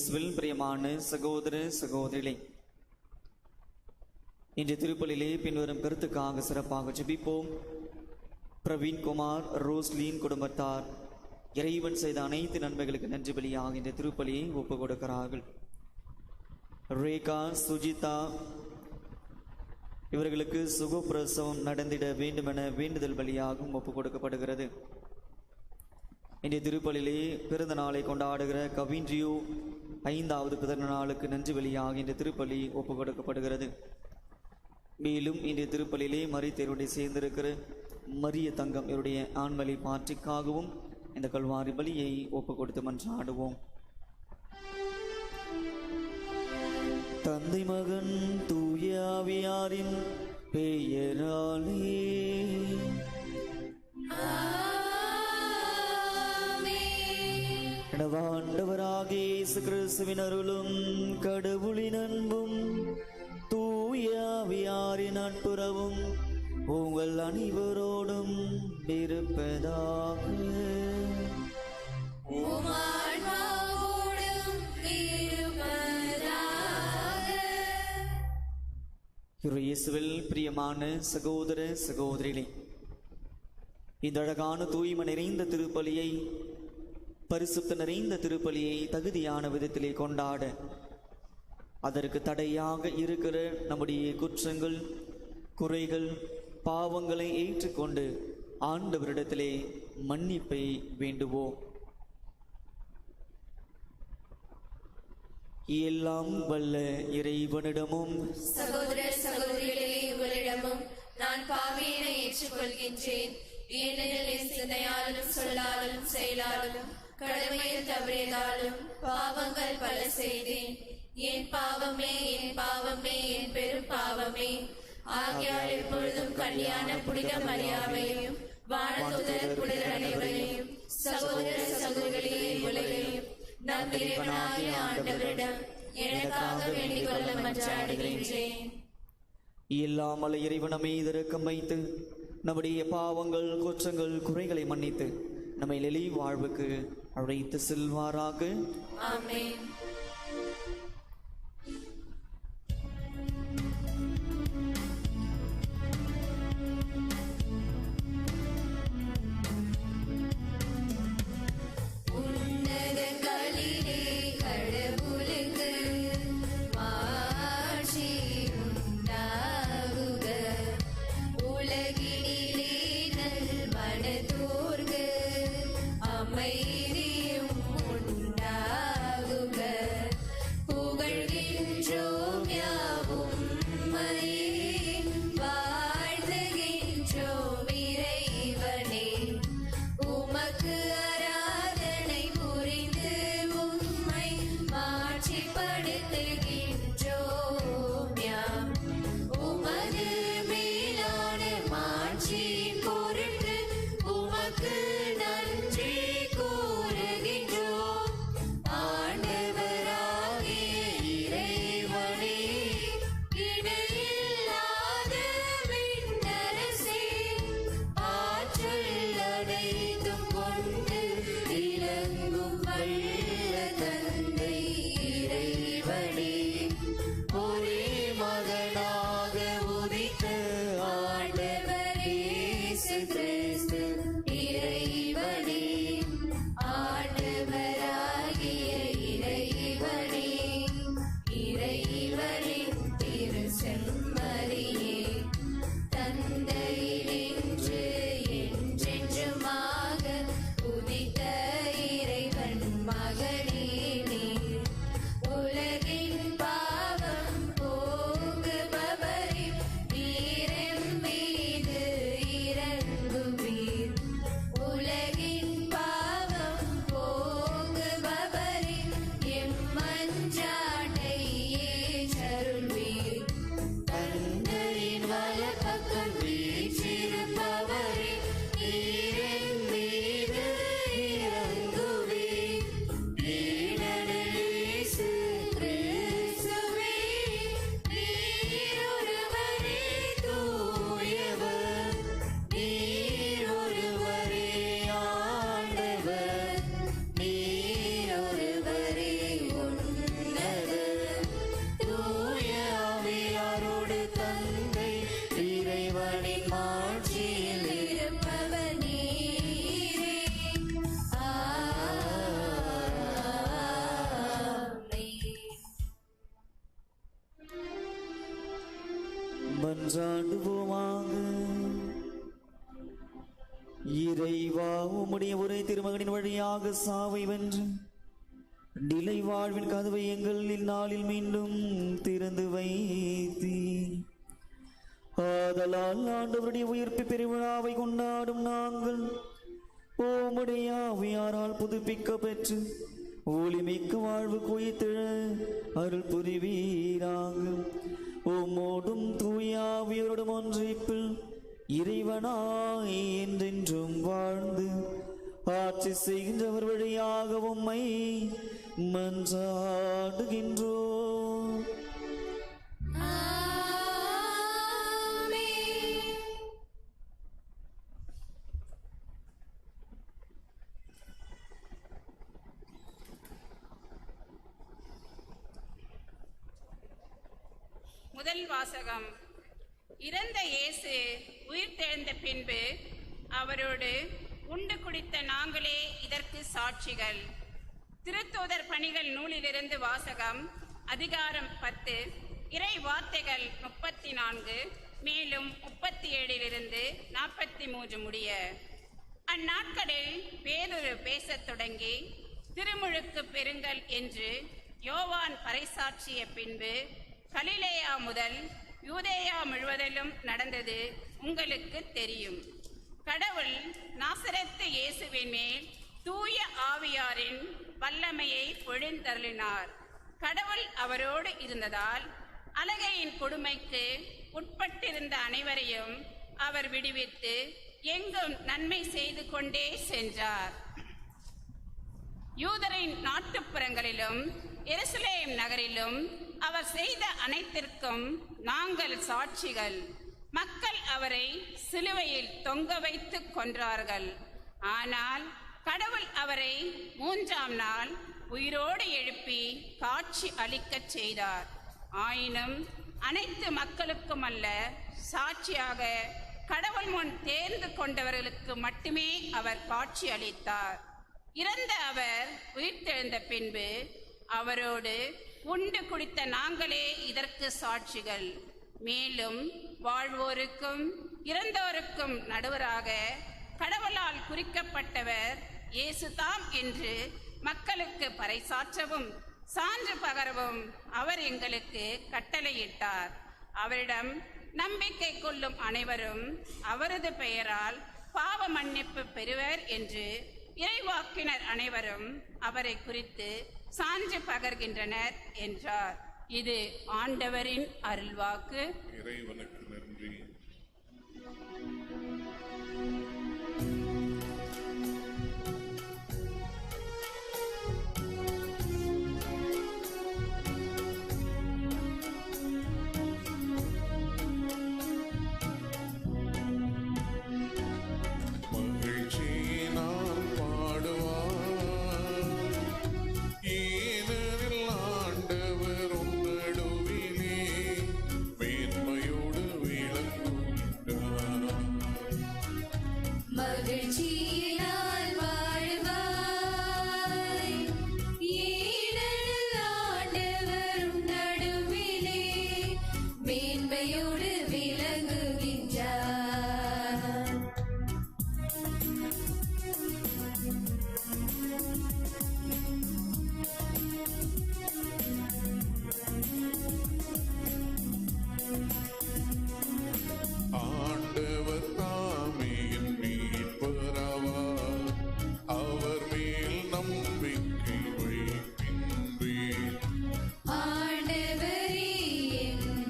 இயேசுவில் பிரியமான சகோதர சகோதரிகளே, இன்றைய திருப்பலிலே பின்வரும் கருத்துக்காக சிறப்பாக ஜெபிப்போம். பிரவீன்குமார், ரோஸ்லின் குடும்பத்தார் இறைவன் செய்த அனைத்து நன்மைகளுக்கு நன்றி பலியாக இந்த திருப்பலியை ஒப்பு கொடுக்கிறார்கள். ரேகா, சுஜிதா இவர்களுக்கு சுகப்பிரசவம் நடந்திட வேண்டுமென வேண்டுதல் பலியாகவும் ஒப்பு கொடுக்கப்படுகிறது. இன்றைய திருப்பலிலே பிறந்த நாளை கொண்டாடுகிற கவின்றியோ 5வது பிறந்த நாளுக்கு நன்றி பலியாக இந்த திருப்பலி ஒப்பு கொடுக்கப்படுகிறது. மேலும் இன்றைய திருப்பலிலே மரித்தேருடைய சேர்ந்திருக்கிற மரிய தங்கம் இவருடைய ஆண்மலை பாற்றிக்காகவும் இந்த கல்வாரி பலியை ஒப்பு கொடுத்து மன்றாடுவோம். தந்தை, மகன், தூய ஆவியாரின் பெயராலே ஆண்டவராகிய இயேசு கிறிஸ்துவின் அருளும் கடவுளின் அன்பும் தூய ஆவியாரின் நட்புறவும் உங்கள் அனைவரோடும் இருப்பதாக. இயேசுவில் பிரியமான சகோதர சகோதரிகளே, இந்த அழகான தூய்மை நிறைந்த திருப்பலியை, பரிசுத்த நிறைந்த திருப்பலியை தகுதியான விதத்திலே கொண்டாட அதற்கு தடையாக இருக்கிற நம்முடைய குற்றங்கள், குறைகள், பாவங்களை ஏற்றுக்கொண்டு ஆண்டவரிடத்திலே மன்னிப்பை வேண்டுவோம். எல்லாம் வல்ல இறைவனிடமும் சகோதர சகோதரிகளே உங்களிடமும் நான் பாவியினை ஏற்றுக்கொள்கின்றேன். ஏனெனில் என் சிந்தையாலும் சொல்லாலும் செயலாலும் கடமையில் தவறியதாலும் பாவங்கள் பல செய்தேன். என் பாவமே, என் பாவமே, என் பெரும் பாவமே. ஆகையால் எப்பொழுதும் கல்யாண புனித மரியாதையும் வானதூதர் புனிதர் அனைவரையும் சகோதர சகோதரிகளே உங்களையும் நம் இறைவனாகிய ஆண்டவரிடம் எனக்காக வேண்டிக் கொள்ள மன்றாடுகின்றேன். இல்லாமல் இறைவனமே இரக்கம் வைத்து நம்முடைய பாவங்கள், குற்றங்கள், குறைகளை மன்னித்து நம்மை நிலை வாழ்வுக்கு அழைத்து செல்வாராக. ஆமென். பொருட்டு உமக்கு நன்றி கூறுகிறோம். மன்றாடுவோமாக. இறைவா, உம்முடைய ஒரே திருமகனின் வழியாக சாவை வென்று நிலை வாழ்வின் கதவை எங்கள் இந்நாளில் மீண்டும் திறந்து வைத்தீர். ஆதலால் ஆண்டவருடைய உயிர்ப்பு பெருவிழாவை கொண்டாடும் நாங்கள் உம்முடைய ஆவியாரால் புதுப்பிக்க பெற்று ஒளிமிக்க வாழ்வு குயித்திழ அருள் புரிவீராக. உம்மோடும் தூய ஆவியரோடும் ஒன்றிப்பில் இறைவனாய் என்றென்றும் வாழ்ந்து ஆட்சி செய்கின்றவர் வழியாக உம்மை மன்றாடுகின்றோம். முதல் வாசகம். இறந்த இயேசு உயிர்த்தெழுந்த பின்பு அவரோடு உண்டு குடித்த நாங்களே இதற்கு சாட்சிகள். திருத்தூதர் பணிகள் நூலிலிருந்து வாசகம். அதிகாரம் 10, இறை வார்த்தைகள் 34, மேலும் 37 43 முடிய. அந்நாட்களில் பேதுரு பேசத் தொடங்கி, திருமுழுக்கு பெறுங்கள் என்று யோவான் பறைசாற்றிய பின்பு கலிலேயா முதல் யூதேயா முழுவதிலும் நடந்தது உங்களுக்கு தெரியும். கடவுள் நாசரேத்து இயேசுவின் மேல் தூய ஆவியாரின் வல்லமையை பொழிந்தருளினார். கடவுள் அவரோடு இருந்ததால் அலகையின் கொடுமைக்கு உட்பட்டிருந்த அனைவரையும் அவர் விடுவித்து எங்கும் நன்மை செய்து கொண்டே சென்றார். யூதரின் நாட்டுப்புறங்களிலும் எருசலேம் நகரிலும் அவர் செய்த அனைத்திற்கும் நாங்கள் சாட்சிகள். மக்கள் அவரை சிலுவையில் தொங்க வைத்து கொன்றார்கள். ஆனால் கடவுள் அவரை 3ஆம் நாள் உயிரோடு எழுப்பி காட்சி அளிக்கச் செய்தார். ஆயினும் அனைத்து மக்களுக்கும் அல்ல, சாட்சியாக கடவுள் முன் தேர்ந்து கொண்டவர்களுக்கு மட்டுமே அவர் காட்சி அளித்தார். இறந்த அவர் உயிர்த்தெழுந்த பின்பு அவரோடு உண்டு குடித்த நாங்களே இதற்கு சாட்சிகள். மேலும் வாழ்வோருக்கும் இறந்தோருக்கும் நடுவராக கடவுளால் குறிக்கப்பட்டவர் இயேசுதாம் என்று மக்களுக்கு பறைசாற்றவும் சான்று பகரவும் அவர் எங்களுக்கு கட்டளையிட்டார். அவரிடம் நம்பிக்கை கொள்ளும் அனைவரும் அவரது பெயரால் பாவ மன்னிப்பு பெறுவர் என்று இறைவாக்கினர் அனைவரும் அவரை குறித்து சான்று பகர்கின்றனர் என்றார். இது ஆண்டவரின் அருள்வாக்கு. இறைவனுக்கு நன்றி.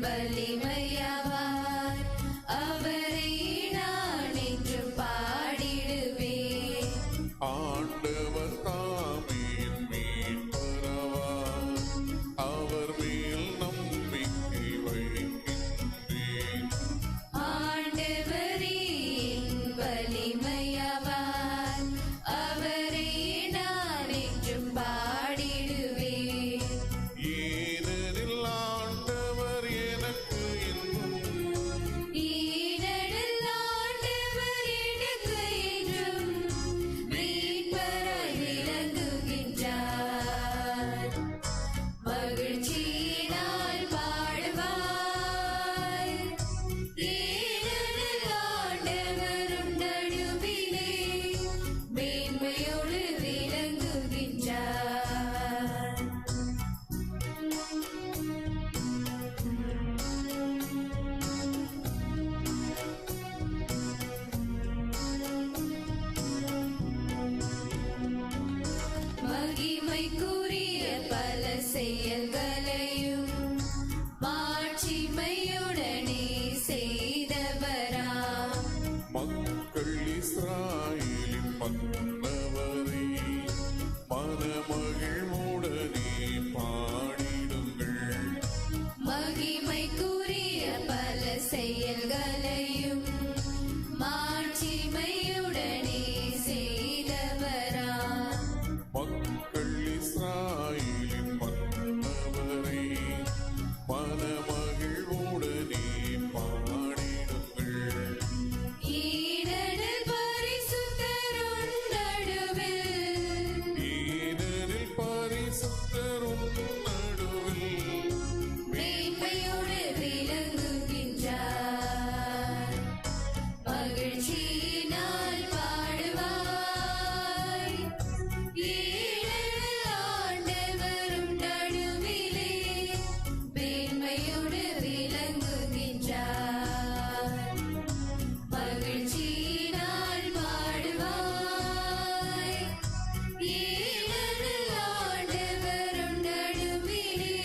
வலிமையவார் அவரை நான் என்று பாடிடுவேன். செயல்களையும் மாட்சிமையுடனே செய்தவரா மக்கள் இஸ்ராயேலின் மன்னவரை மனமகிழ்வுடனே பாடிடுங்கள். மகிமைக்குரிய பல செயல்களையும் மாட்சிமையுடனே செய்தவரா மக்கள் இஸ்ராயேலின் மன்னவரை மனமகிழ்வுடனே பாடிடுங்கள். ஈனடில் பரிசுத்தருள் நடுவில் ஈனரில் பரிசுத்தரும் நடுவில் மேன்மையோடு விளங்குகின்றார். மகிழ்ச்சியினால் பாடுவாய். ஈனடில் ஆண்டவரும் நடுவிலே மேன்மையோடு விளங்குகின்றார். மகிழ்ச்சியினால் பாடுவாய். ஈனடில் ஆண்டவரும் நடுவிலே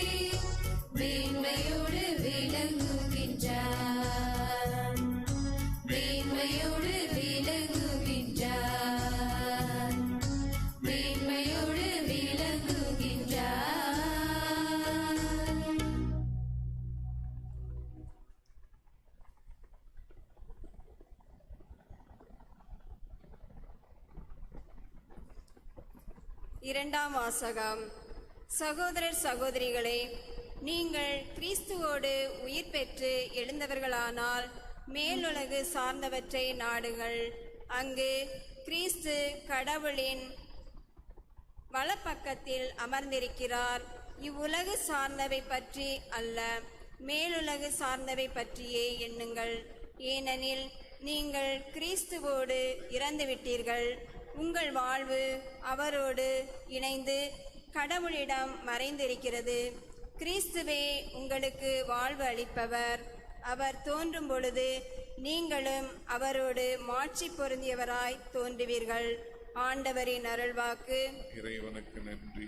மேன்மையோடு விளங்குகின்றார். மேன்மையோடு விளங்குகின்றார். மேன்மையோடு விளங்குகின்றார். இரண்டாம் வாசகம். சகோதரர் சகோதரிகளே, நீங்கள் கிறிஸ்துவோடு உயிர் பெற்று எழுந்தவர்களானால் மேலுலகு சார்ந்தவற்றை நாடுங்கள். அங்கு கிறிஸ்து கடவுளின் வலப்பக்கத்தில் அமர்ந்திருக்கிறார். இவ்வுலகு சார்ந்தவை பற்றி அல்ல, மேலுலகு சார்ந்தவை பற்றியே எண்ணுங்கள். ஏனெனில் நீங்கள் கிறிஸ்துவோடு இறந்துவிட்டீர்கள். உங்கள் வாழ்வு அவரோடு இணைந்து கடவுளிடம் மறைந்திருக்கிறது. கிறிஸ்துவே உங்களுக்கு வாழ்வு அளிப்பவர். அவர் தோன்றும் பொழுது நீங்களும் அவரோடு மாட்சி பொருந்தியவராய் தோன்றுவீர்கள். ஆண்டவரின் அருள்வாக்கு. இறைவனுக்கு நன்றி.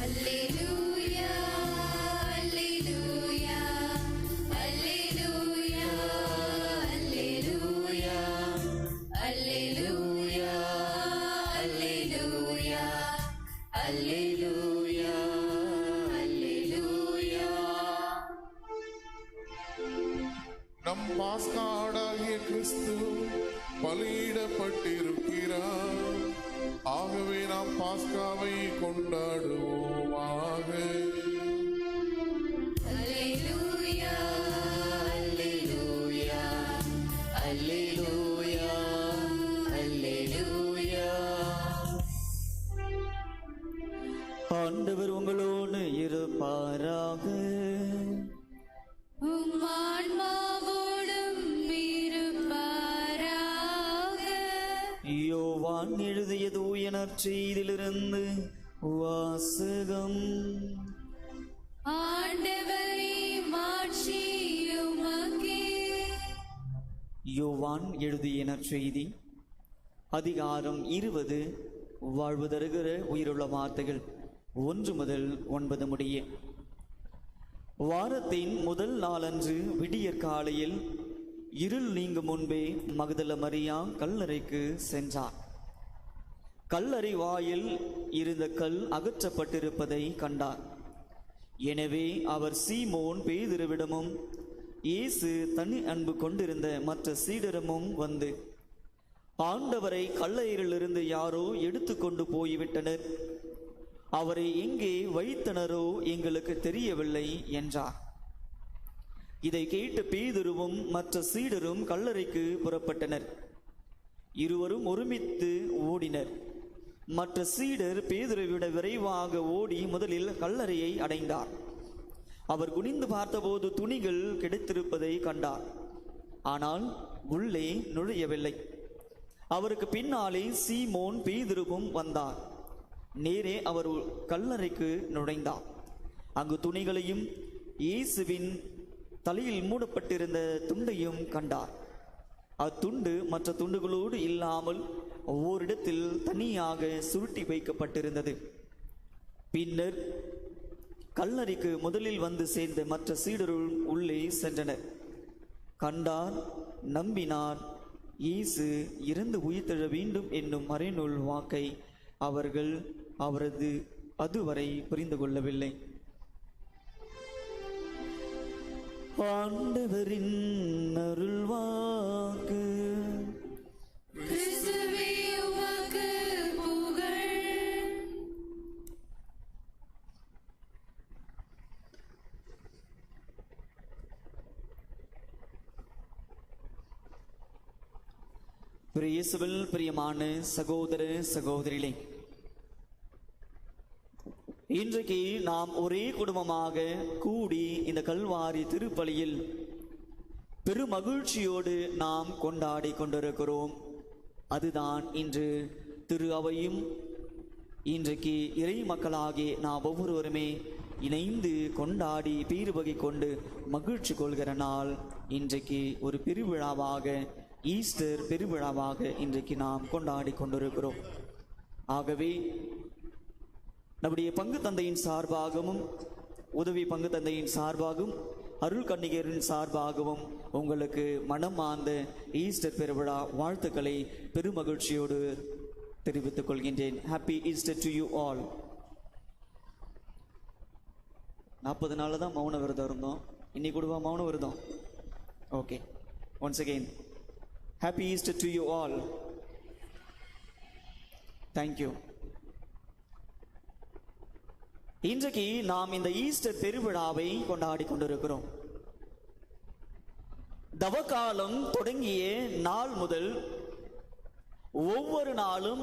அல்லேலூயா அல்லேலூயா அல்லேலூயா அல்லேலூயா அல்லேலூயா அல்லேலூயா அல்லேலூயா அல்லேலூயா. நம் பாஸ்காடாகிய கிறிஸ்து பலியிடப்பட்டிருக்கிறார். ஆகவே நாம் பாஸ்காவை கொண்டாடுவோமாக. அல்லேலூயா அல்லேலூயா அல்லேலூயா அல்லேலூயா. ஆண்டவர் உங்களோடு இருப்பாராக. உம் ஆன்மாவோடும் இருப்பாராக. யோவான் எழுதிய தூய நற்செய்தியிலிருந்து வாசகம். ஆண்டவரே மாட்சி உமக்கே. யோவான் எழுதிய நற்செய்தி அதிகாரம் 20 வாழ்வு தருகிற உயிருள்ள வார்த்தைகள் 1 முதல் 9 முடிய. வாரத்தின் முதல் நாளன்று விடியற் காலையில் இருள் நீங்கும் முன்பே மகதல மரியா கல்லறைக்கு சென்றார். கல்லறை வாயில் இருந்த கல் அகற்றப்பட்டிருப்பதை கண்டார். எனவே அவர் சீமோன் பேதுருவிடமும் இயேசு தனி அன்பு கொண்டிருந்த மற்ற சீடரமும் வந்து, ஆண்டவரை கல்லறையிலிருந்து யாரோ எடுத்துக்கொண்டு போய்விட்டனர், அவரை எங்கே வைத்தனரோ எங்களுக்கு தெரியவில்லை என்றார். இதை கேட்டு பேதுருவும் மற்ற சீடரும் கல்லறைக்கு புறப்பட்டனர். இருவரும் ஒருமித்து ஓடினர். மற்ற சீடர் பேதுருவை விட விரைவாக ஓடி முதலில் கல்லறையை அடைந்தார். அவர் குனிந்து பார்த்தபோது துணிகள் கிடைத்திருப்பதை கண்டார். ஆனால் உள்ளே நுழையவில்லை. அவருக்கு பின்னாலே சீமோன் பேதுருவும் வந்தார். நேரே அவர் கல்லறைக்கு நுழைந்தார். அங்கு துணிகளையும் இயேசுவின் தலையில் மூடப்பட்டிருந்த துண்டையும் கண்டார். அத்துண்டு மற்ற துண்டுகளோடு இல்லாமல் ஓரிடத்தில் தனியாக சுருட்டி வைக்கப்பட்டிருந்தது. பின்னர் கல்லறைக்கு முதலில் வந்து சேர்ந்த மற்ற சீடர்கள் உள்ளே சென்றனர். கண்டார், நம்பினார். இயேசு இறந்து உயிர்த்தெழ வேண்டும் என்னும் மறைநூல் வாக்கை அவர்கள் அவரது அதுவரை புரிந்து கொள்ளவில்லை. ஆண்டவரின் அருள்வாக்கு. கிறிஸ்துவே உமக்கு புகழ். இயேசுவில் பிரியமான சகோதர சகோதரிகளே, இன்றைக்கு நாம் ஒரே குடும்பமாக கூடி இந்த கல்வாரி திருப்பலியில் பெருமகிழ்ச்சியோடு நாம் கொண்டாடி கொண்டிருக்கிறோம். அதுதான் இன்று திரு அவையும் இன்றைக்கு இறை மக்களாகிய நாம் ஒவ்வொருவருமே இணைந்து கொண்டாடி பீறுவகை கொண்டு மகிழ்ச்சி கொள்கிற நாள். இன்றைக்கு ஒரு பெருவிழாவாக, ஈஸ்டர் பெருவிழாவாக இன்றைக்கு நாம் கொண்டாடி கொண்டிருக்கிறோம். ஆகவே நம்முடைய பங்கு தந்தையின் சார்பாகவும், உதவி பங்கு தந்தையின் சார்பாகவும், அருள் கன்னிகரின் சார்பாகவும் உங்களுக்கு மனமார்ந்த ஈஸ்டர் பெருவிழா வாழ்த்துக்களை பெருமகிழ்ச்சியோடு தெரிவித்துக் கொள்கின்றேன். Happy Easter to you all. 40 நாள் தான் மௌன விரதம் இருந்தோம். இன்னைக்கு கூடவா மௌன விரதம்? Okay, once again happy Easter to you all. Thank you. இன்றைக்கு நாம் இந்த ஈஸ்டர் பெருவிழாவை கொண்டாடி கொண்டிருக்கிறோம். தவக்காலம் தொடங்கிய நாள் முதல் ஒவ்வொரு நாளும்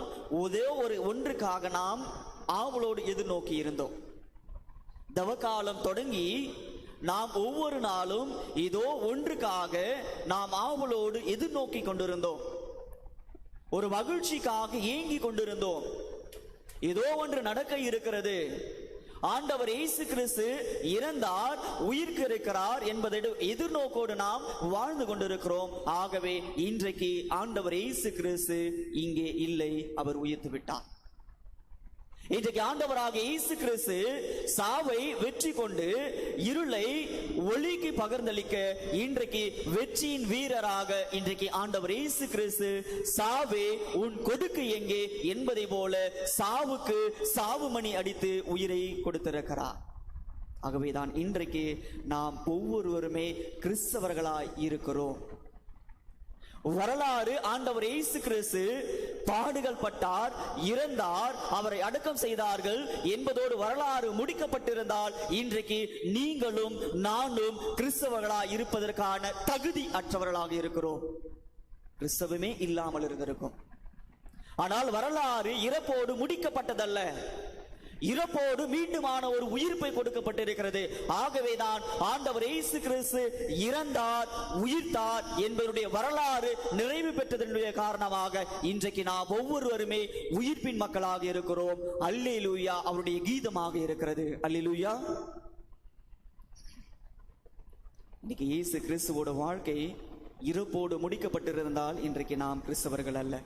ஒன்றுக்காக நாம் ஆவலோடு எதிர்நோக்கி இருந்தோம். தவக்காலம் தொடங்கி நாம் ஒவ்வொரு நாளும் இதோ ஒன்றுக்காக நாம் ஆவலோடு எதிர்நோக்கி கொண்டிருந்தோம். ஒரு மகிழ்ச்சிக்காக ஏங்கி கொண்டிருந்தோம். ஏதோ ஒன்று நடக்க இருக்கிறது. ஆண்டவர் இயேசு கிறிஸ்து இறந்தார், உயிர்த்திருக்கிறார் என்பதை எதிர்நோக்கோடு நாம் வாழ்ந்து கொண்டிருக்கிறோம். ஆகவே இன்றைக்கு ஆண்டவர் இயேசு கிறிஸ்து இங்கே இல்லை, அவர் உயிர்த்து விட்டார். இன்றைக்கு ஆண்டவராக இயேசு கிறிஸ்து சாவை வெற்றி கொண்டு இருளை ஒளிக்கு பகிர்ந்தளிக்க இன்றைக்கு வெற்றியின் வீரராக இன்றைக்கு ஆண்டவர் இயேசு கிறிஸ்து சாவே உன் கொடுக்கு எங்கே என்பதை போல சாவுக்கு சாவு மணி அடித்து உயிரை கொடுத்திருக்கிறார். ஆகவேதான் இன்றைக்கு நாம் ஒவ்வொருவருமே கிறிஸ்தவர்களாய் இருக்கிறோம். வரலாறு ஆண்டவர் இயேசு கிறிஸ்து பாடுகள் பட்டார், இறந்தார், அவரை அடக்கம் செய்தார்கள் என்பதோடு வரலாறு முடிக்கப்பட்டிருந்தால் இன்றைக்கு நீங்களும் நானும் கிறிஸ்தவர்களாய் இருப்பதற்கான தகுதி அற்றவர்களாக இருக்கிறோம். கிறிஸ்தவமே இல்லாமல் இருந்திருக்கும். ஆனால் வரலாறு இறப்போடு முடிக்கப்பட்டதல்ல, இறப்போடு மீண்டுமான ஒரு உயிர்ப்பை கொடுக்கப்பட்டிருக்கிறது. ஆகவேதான் ஆண்டவர் இயேசு கிறிஸ்து இறந்தார், உயிர்த்தார் என்பதனுடைய வரலாறு நிறைவு பெற்றதனுடைய காரணமாக இன்றைக்கு நாம் ஒவ்வொருவருமே உயிர்ப்பின் மக்களாக இருக்கிறோம். அல்லேலூயா அவருடைய கீதமாக இருக்கிறது. அல்லேலூயா. இன்னைக்கு இயேசு கிறிஸ்துவோட வாழ்க்கை இறப்போடு முடிக்கப்பட்டிருந்தால் இன்றைக்கு நாம் கிறிஸ்தவர்கள் அல்ல.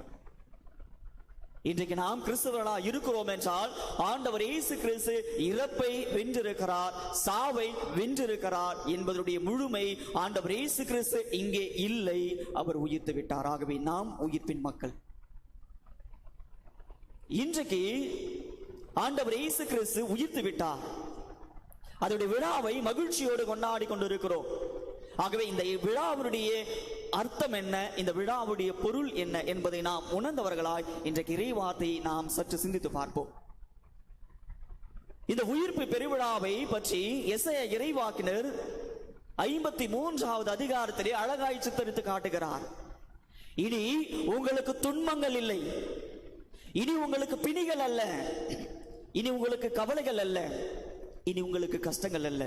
இன்றைக்கு நாம் கிறிஸ்தவர்களா இருக்கிறோம் என்றால் ஆண்டவர் இயேசு கிறிஸ்து இறப்பை வென்றிருக்கிறார், சாவை வென்றிருக்கிறார் என்பதனுடைய முழுமை ஆண்டவர் இயேசு கிறிஸ்து இங்கே இல்லை, அவர் உயிர்த்து விட்டார். ஆகவே நாம் உயிர்ப்பின் மக்கள். இன்றைக்கு ஆண்டவர் இயேசு கிறிஸ்து உயிர்த்து விட்டார். அதனுடைய விழாவை மகிழ்ச்சியோடு கொண்டாடி கொண்டிருக்கிறோம். ஆகவே இந்த விழாவுடைய அர்த்தம் என்ன, இந்த விழாவுடைய பொருள் என்ன என்பதை நாம் உணர்ந்தவர்களாய் இன்றைக்கு இறைவார்த்தை நாம் சற்று சிந்தித்து பார்ப்போம். இந்த பெருவிழாவை பற்றி எசையா இறைவாக்கினர் 53வது அதிகாரத்திலே அழகாய் சித்தரித்து காட்டுகிறார். இனி உங்களுக்கு துன்பங்கள் இல்லை, இனி உங்களுக்கு பிணிகள் அல்ல, இனி உங்களுக்கு கவலைகள் அல்ல, இனி உங்களுக்கு கஷ்டங்கள் அல்ல.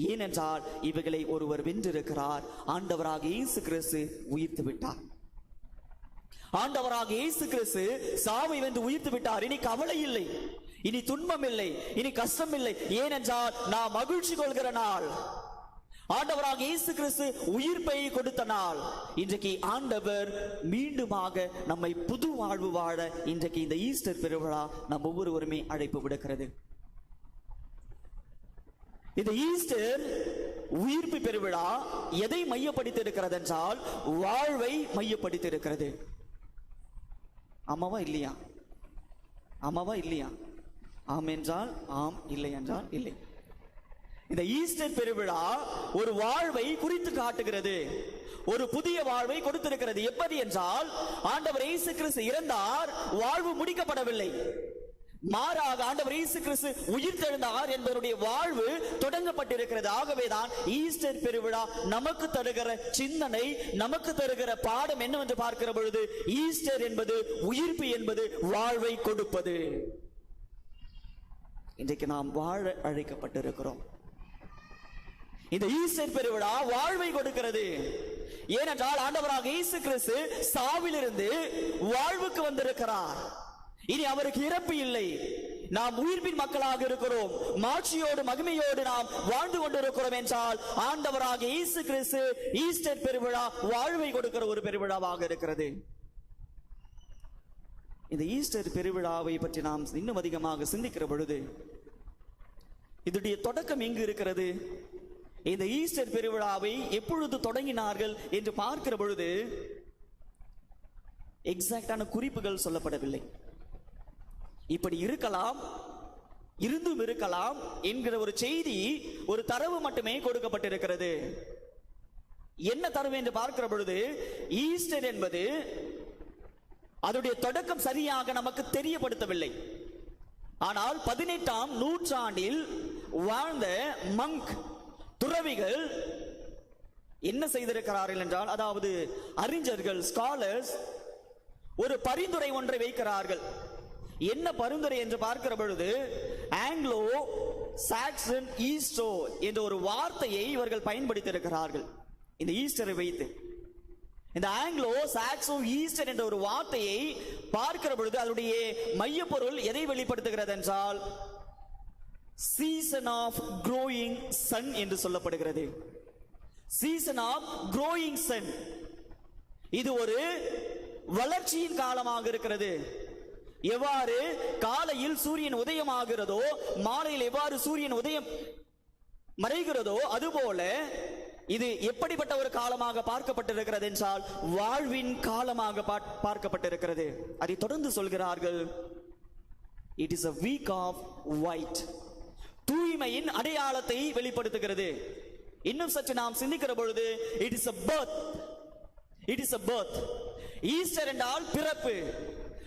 ஏனென்றால் இவைகளை ஒருவர் வென்றிருக்கிறார். ஆண்டவராக இயேசு கிறிஸ்து உயிர்த்து விட்டார். ஆண்டவராக இயேசு கிறிஸ்து சாவை வென்று உயிர்த்து விட்டார். இனி கவலை இல்லை, இனி துன்பம் இல்லை, இனி கஷ்டம் இல்லை. ஏனென்றால் நாம் மகிழ்ச்சி கொள்கிற நாள். ஆண்டவராக இயேசு கிறிஸ்து உயிர்ப்பை கொடுத்த நாள். இன்றைக்கு ஆண்டவர் மீண்டுமாக நம்மை புது வாழ்வு வாழ இன்றைக்கு இந்த ஈஸ்டர் பெருவிழா நம் ஒவ்வொருவருமே அழைப்பு விடுக்கிறது. இந்த ஈஸ்டர் உயிர்ப்பு பெருவிழா எதை மையப்படுத்தி இருக்கிறது என்றால் வாழ்வை மையப்படுத்தி இருக்கிறது. ஆமாவா இல்லையா? ஆமாவா இல்லையா? ஆம் என்றால் ஆம், இல்லை என்றால் இல்லை. இந்த ஈஸ்டர் பெருவிழா ஒரு வாழ்வை குறித்து காட்டுகிறது, ஒரு புதிய வாழ்வை கொடுத்திருக்கிறது. எப்படி என்றால் ஆண்டவர் இயேசு கிறிஸ்து இறந்தார், வாழ்வு முடிக்கப்படவில்லை. மாறாக ஆண்டவர் இயேசு கிறிஸ்து உயிர் தெழுந்தார் என்பதனுடைய வாழ்வு தொடங்கப்பட்டிருக்கிறது. ஆகவேதான் ஈஸ்டர் பெருவிழா நமக்கு தருகிற சிந்தனை, நமக்கு தருகிற பாடம் என்னவென்று பார்க்கிற பொழுது ஈஸ்டர் என்பது உயிர்ப்பு என்பது வாழ்வை கொடுப்பது. இன்றைக்கு நாம் வாழ அழைக்கப்பட்டிருக்கிறோம். இந்த ஈஸ்டர் பெருவிழா வாழ்வை கொடுக்கிறது. ஏனென்றால் ஆண்டவராக இயேசு கிறிஸ்து சாவிலிருந்து வாழ்வுக்கு வந்திருக்கிறார். இனி அவருக்கு இறப்பு இல்லை. நாம் உயிர்ப்பின் மக்களாக இருக்கிறோம். மாட்சியோடு மகிமையோடு நாம் வாழ்ந்து கொண்டிருக்கிறோம் என்றால் ஆண்டவராக இயேசு கிறிஸ்து ஈஸ்டர் பெருவிழா வாழ்வை கொடுக்கிற ஒரு பெருவிழாவாக இருக்கிறது. இந்த ஈஸ்டர் பெருவிழாவை பற்றி நாம் இன்னும் அதிகமாக சிந்திக்கிற பொழுது இதனுடைய தொடக்கம் எங்கு இருக்கிறது? இந்த ஈஸ்டர் பெருவிழாவை எப்பொழுது தொடங்கினார்கள் என்று பார்க்கிற பொழுது எக்ஸாக்டான குறிப்புகள் சொல்லப்படவில்லை. இப்படி இருக்கலாம், இருந்தும் இருக்கலாம் என்கிற ஒரு செய்தி, ஒரு தரவு மட்டுமே கொடுக்கப்பட்டிருக்கிறது. என்ன தரவு என்று பார்க்கிற பொழுது ஈஸ்டர் என்பது அதனுடைய தொடக்கம் சரியாக நமக்கு தெரியப்படுத்தவில்லை. ஆனால் 18ஆம் நூற்றாண்டில் வாழ்ந்த மங்க், துறவிகள் என்ன செய்திருக்கிறார்கள் என்றால், அதாவது அறிஞர்கள், ஸ்காலர்ஸ் ஒரு பரிந்துரை ஒன்றை வைக்கிறார்கள். என்ன பரிந்துரை என்று பார்க்கிற பொழுது ஆங்கிலோ சாக்சன் ஈஸ்டோ என்ற ஒரு வார்த்தையை இவர்கள் பயன்படுத்தி இருக்கிறார்கள். இந்த ஈஸ்டரை வைத்து இந்த ஆங்கிலோ சாக்சோ ஈஸ்டர் என்ற ஒரு வார்த்தையை பார்க்கிற பொழுது அதனுடைய மைய பொருள் எதை வெளிப்படுத்துகிறது என்றால் சீசன் ஆஃப் க்ரோயிங் சன் என்று சொல்லப்படுகிறது. சீசன் ஆஃப் க்ரோயிங் சன், இது ஒரு வளர்ச்சியின் காலமாக இருக்கிறது. எவ்வாறு காலையில் சூரியன் உதயமாகிறதோ, மாலையில் எவ்வாறு சூரியன் உதயம் மறைகிறதோ, அதுபோல இது எப்படிப்பட்ட ஒரு காலமாக பார்க்கப்பட்டிருக்கிறது என்றால் வாழ்வின் காலமாக பார்க்கப்பட்டிருக்கிறது. அதை தொடர்ந்து சொல்கிறார்கள், இட் இஸ் a week of white, தூய்மையின் அடையாளத்தை வெளிப்படுத்துகிறது. இன்னும் சற்று நாம் சிந்திக்கிற பொழுது இட் இஸ் a birth, இட் இஸ் a birth. ஈஸ்டர் என்றால் பிறப்பு.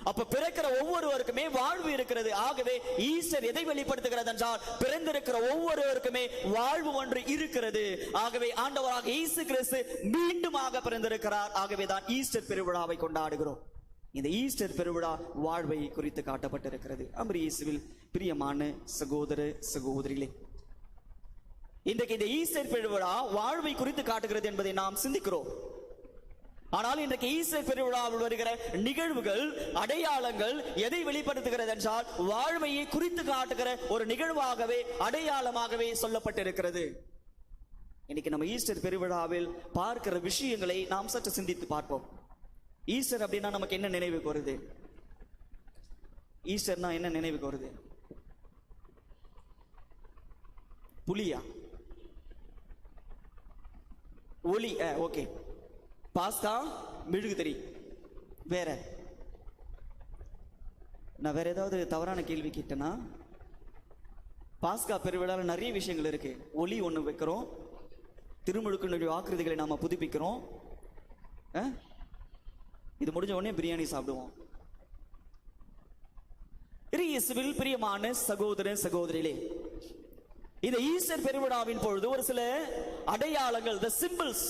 அப்ப பிறக்கிற ஒவ்வொருவருக்குமே வாழ்வு இருக்கிறது. ஆகவே ஈஸ்டர் எதை வெளிப்படுத்துகிறது என்றால் பிறந்திருக்கிற ஒவ்வொருவருக்குமே வாழ்வு ஒன்று இருக்கிறது. ஆகவே ஆண்டவராக இயேசு கிறிஸ்து மீண்டுமாக பிறந்திருக்கிறார். ஆகவே தான் ஈஸ்டர் பெருவிழாவை கொண்டாடுகிறோம். இந்த ஈஸ்டர் பெருவிழா வாழ்வை குறித்து காட்டப்பட்டிருக்கிறது. அமரி இயேசுவில் பிரியமான சகோதர சகோதரிகளே, இன்றைக்கு இந்த ஈஸ்டர் பெருவிழா வாழ்வை குறித்து காட்டுகிறது என்பதை நாம் சிந்திக்கிறோம். ஆனால் இன்றைக்கு ஈஸ்டர் பெருவிழாவில் வருகிற நிகழ்வுகள், அடையாளங்கள் எதை வெளிப்படுத்துகிறது என்றால் வாழ்வையை குறித்து காட்டுகிற ஒரு நிகழ்வாகவே, அடையாளமாகவே சொல்லப்பட்டிருக்கிறது. இன்னைக்கு நம்ம ஈஸ்டர் பெருவிழாவில் பார்க்கிற விஷயங்களை நாம் சற்று சிந்தித்து பார்ப்போம். ஈஸ்டர் அப்படின்னா நமக்கு என்ன நினைவுக்கு வருது? ஈஸ்டர்னா என்ன நினைவுக்கு வருது? புலியா? ஒலி, ஓகே. பாஸ்கா, மெழுகுதிரி, வேற? நான் வேற ஏதாவது தவறான கேள்வி கேட்டேன்னா? பாஸ்கா பெருவிழாவில் நிறைய விஷயங்கள் இருக்கு. ஒலி ஒன்று வைக்கிறோம், திருமுழுக்கினுடைய ஆக்கிருதிகளை நாம புதுப்பிக்கிறோம், இது முடிஞ்ச உடனே பிரியாணி சாப்பிடுவோம். இயேசுவில் பிரியமான சகோதர சகோதரிகளே, இந்த ஈஸ்டர் பெருவிழாவின் பொழுது ஒரு சில அடையாளங்கள், the symbols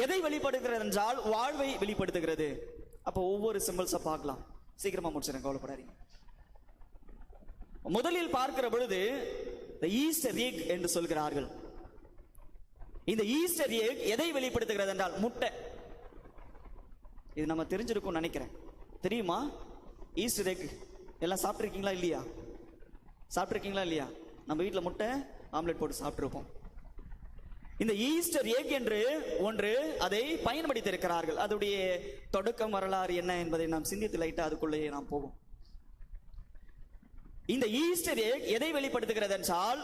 எதை வெளிப்படுத்துகிறது என்றால் வாழ்வை வெளிப்படுத்துகிறது. அப்போ ஒவ்வொரு சிம்பிள்ஸை பார்க்கலாம். சீக்கிரமா முடிச்சிருங்க, கவலைப்படாதீங்க. முதலில் பார்க்கிற பொழுது ஈஸ்டர் எக் என்று சொல்கிறார்கள். இந்த ஈஸ்டர் எக் எதை வெளிப்படுத்துகிறது என்றால் முட்டை. இது நம்ம தெரிஞ்சிருக்கும் நினைக்கிறேன். தெரியுமா? ஈஸ்டர் எக் எல்லாம் சாப்பிட்ருக்கீங்களா இல்லையா? சாப்பிட்ருக்கீங்களா இல்லையா? நம்ம வீட்டில் முட்டை ஆம்லெட் போட்டு சாப்பிட்ருப்போம். இந்த ஈஸ்டர் எக் என்று ஒன்று அதை பயன்படுத்தியிருக்கிறார்கள். அதனுடைய தொடக்கம் வரலாறு என்ன என்பதை நாம் சிந்தித்து லைட்டா அதுக்குள்ளேயே நாம் போவோம். இந்த ஈஸ்டர் எக் எதை வெளிப்படுத்துகிறது என்றால்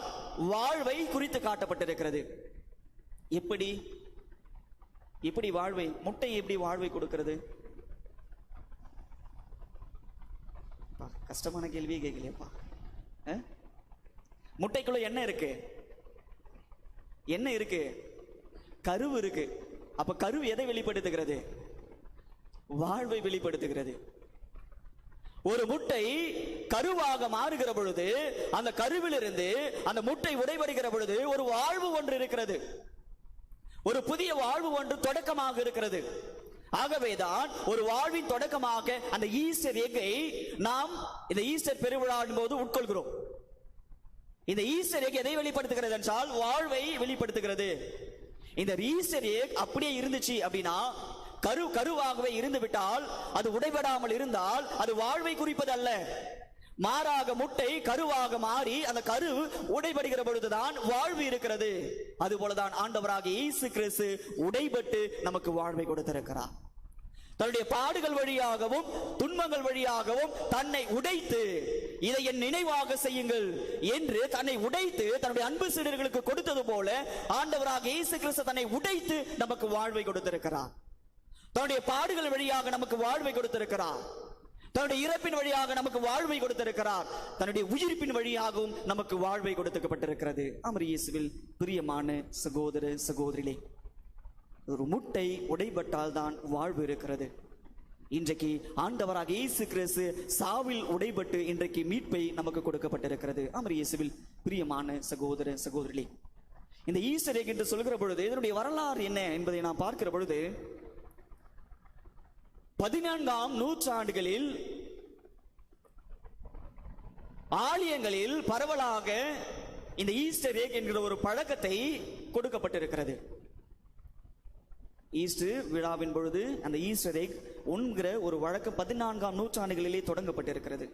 வாழ்வை குறித்து காட்டப்பட்டிருக்கிறது. எப்படி எப்படி வாழ்வை, முட்டை எப்படி வாழ்வை கொடுக்கிறது? கஷ்டமான கேள்வியே கேட்கலையப்பா. முட்டைக்குள்ள என்ன இருக்கு? என்ன இருக்கு? கருவு இருக்கு. அப்ப கருவு எதை வெளிப்படுத்துகிறது? வாழ்வை வெளிப்படுத்துகிறது. ஒரு முட்டை கருவாக மாறுகிற பொழுது அந்த கருவிலிருந்து அந்த முட்டை உடைபடுகிற பொழுது ஒரு வாழ்வு ஒன்று இருக்கிறது. ஒரு புதிய வாழ்வு ஒன்று தொடக்கமாக இருக்கிறது. ஆகவேதான் ஒரு வாழ்வின் தொடக்கமாக அந்த ஈஸ்டர் எக்கை நாம் இந்த ஈஸ்டர் பெருவிழாவின் போது உட்கொள்கிறோம். இந்த ஈஸ்டர் எக் எதை வெளிப்படுத்துகிறது என்றால் வாழ்வை வெளிப்படுத்துகிறது. இந்த ஈஸ்டர் எக் அப்படியே இருந்துச்சு அப்படின்னா, கருவாகவே இருந்து விட்டால், அது உடைபடாமல் இருந்தால் அது வாழ்வை குறிப்பது அல்ல. மாறாக முட்டை கருவாக மாறி அந்த கரு உடைபடுகிற பொழுதுதான் வாழ்வு இருக்கிறது. அதுபோலதான் ஆண்டவராகிய இயேசு கிறிஸ்து உடைபட்டு நமக்கு வாழ்வை கொடுத்திருக்கிறார். தன்னுடைய பாடுகள் வழியாகவும் துன்பங்கள் வழியாகவும் தன்னை உடைத்து, இதை என் நினைவாக செய்யுங்கள் என்று தன்னை உடைத்து தன்னுடைய அன்பு சீடர்களுக்கு கொடுத்தது போல ஆண்டவராகிய இயேசு கிறிஸ்து தன்னை உடைத்து நமக்கு வாழ்வை கொடுத்திருக்கிறார். தன்னுடைய பாடுகள் வழியாக நமக்கு வாழ்வை கொடுத்திருக்கிறார். தன்னுடைய இறப்பின் வழியாக நமக்கு வாழ்வை கொடுத்திருக்கிறார். தன்னுடைய உயிர்ப்பின் வழியாகவும் நமக்கு வாழ்வை கொடுக்கப்பட்டிருக்கிறது. அமர் இயேசுவில் பிரியமான சகோதர சகோதரிகளே, ஒரு முட்டை உடைபட்டால் தான் வாழ்வு இருக்கிறது. இன்றைக்கு ஆண்டவராக இயேசு கிறிஸ்து சாவில் உடைபட்டு இன்றைக்கு மீட்பை நமக்கு கொடுக்கப்பட்டிருக்கிறது. அமர் இயேசுவில் பிரியமான சகோதர சகோதரிகளே, இந்த ஈஸ்டர் எக் என்று சொல்கிற பொழுது இதனுடைய வரலாறு என்ன என்பதை நாம் பார்க்கிற பொழுது 14ஆம் நூற்றாண்டுகளில் ஆலயங்களில் பரவலாக இந்த ஈஸ்டர் எக் என்கிற ஒரு பழக்கத்தை கொடுக்கப்பட்டிருக்கிறது. ஈஸ்டர் விழாவின் பொழுது அந்த ஈஸ்டர் எக் உண்கிற ஒரு வழக்கம் 14ஆம் நூற்றாண்டுகளிலே தொடங்கப்பட்டிருக்கிறது.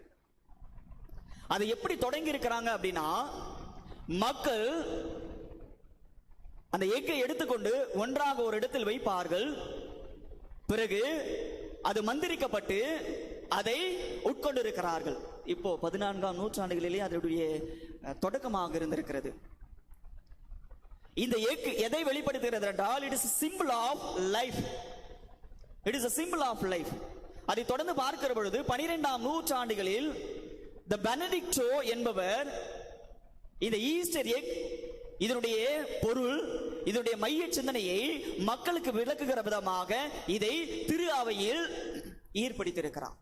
அதை எப்படி தொடங்கி இருக்கிறாங்க அப்படின்னா, மக்கள் அந்த எக்கை எடுத்துக்கொண்டு ஒன்றாக ஒரு இடத்தில் வைப்பார்கள். பிறகு அது மந்திரிக்கப்பட்டு அதை உட்கொண்டிருக்கிறார்கள். இப்போ 14ஆம் நூற்றாண்டுகளிலே அதனுடைய தொடக்கமாக இருந்திருக்கிறது. இந்த எக் எதை வெளிப்படுத்துகிறது என்றால், it is symbol of life. இட் இஸ் a symbol of life. அதை தொடர்ந்து பார்க்கிற பொழுது 12ஆம் நூற்றாண்டுகளில் தி பெனடிக்டோ என்பவர் இந்த ஈஸ்டர் எக் இதனுடைய பொருள், இதனுடைய மைய சிந்தனையை மக்களுக்கு விளக்குகிற விதமாக இதை திரு அவையில் ஏற்படுத்தியிருக்கிறார்.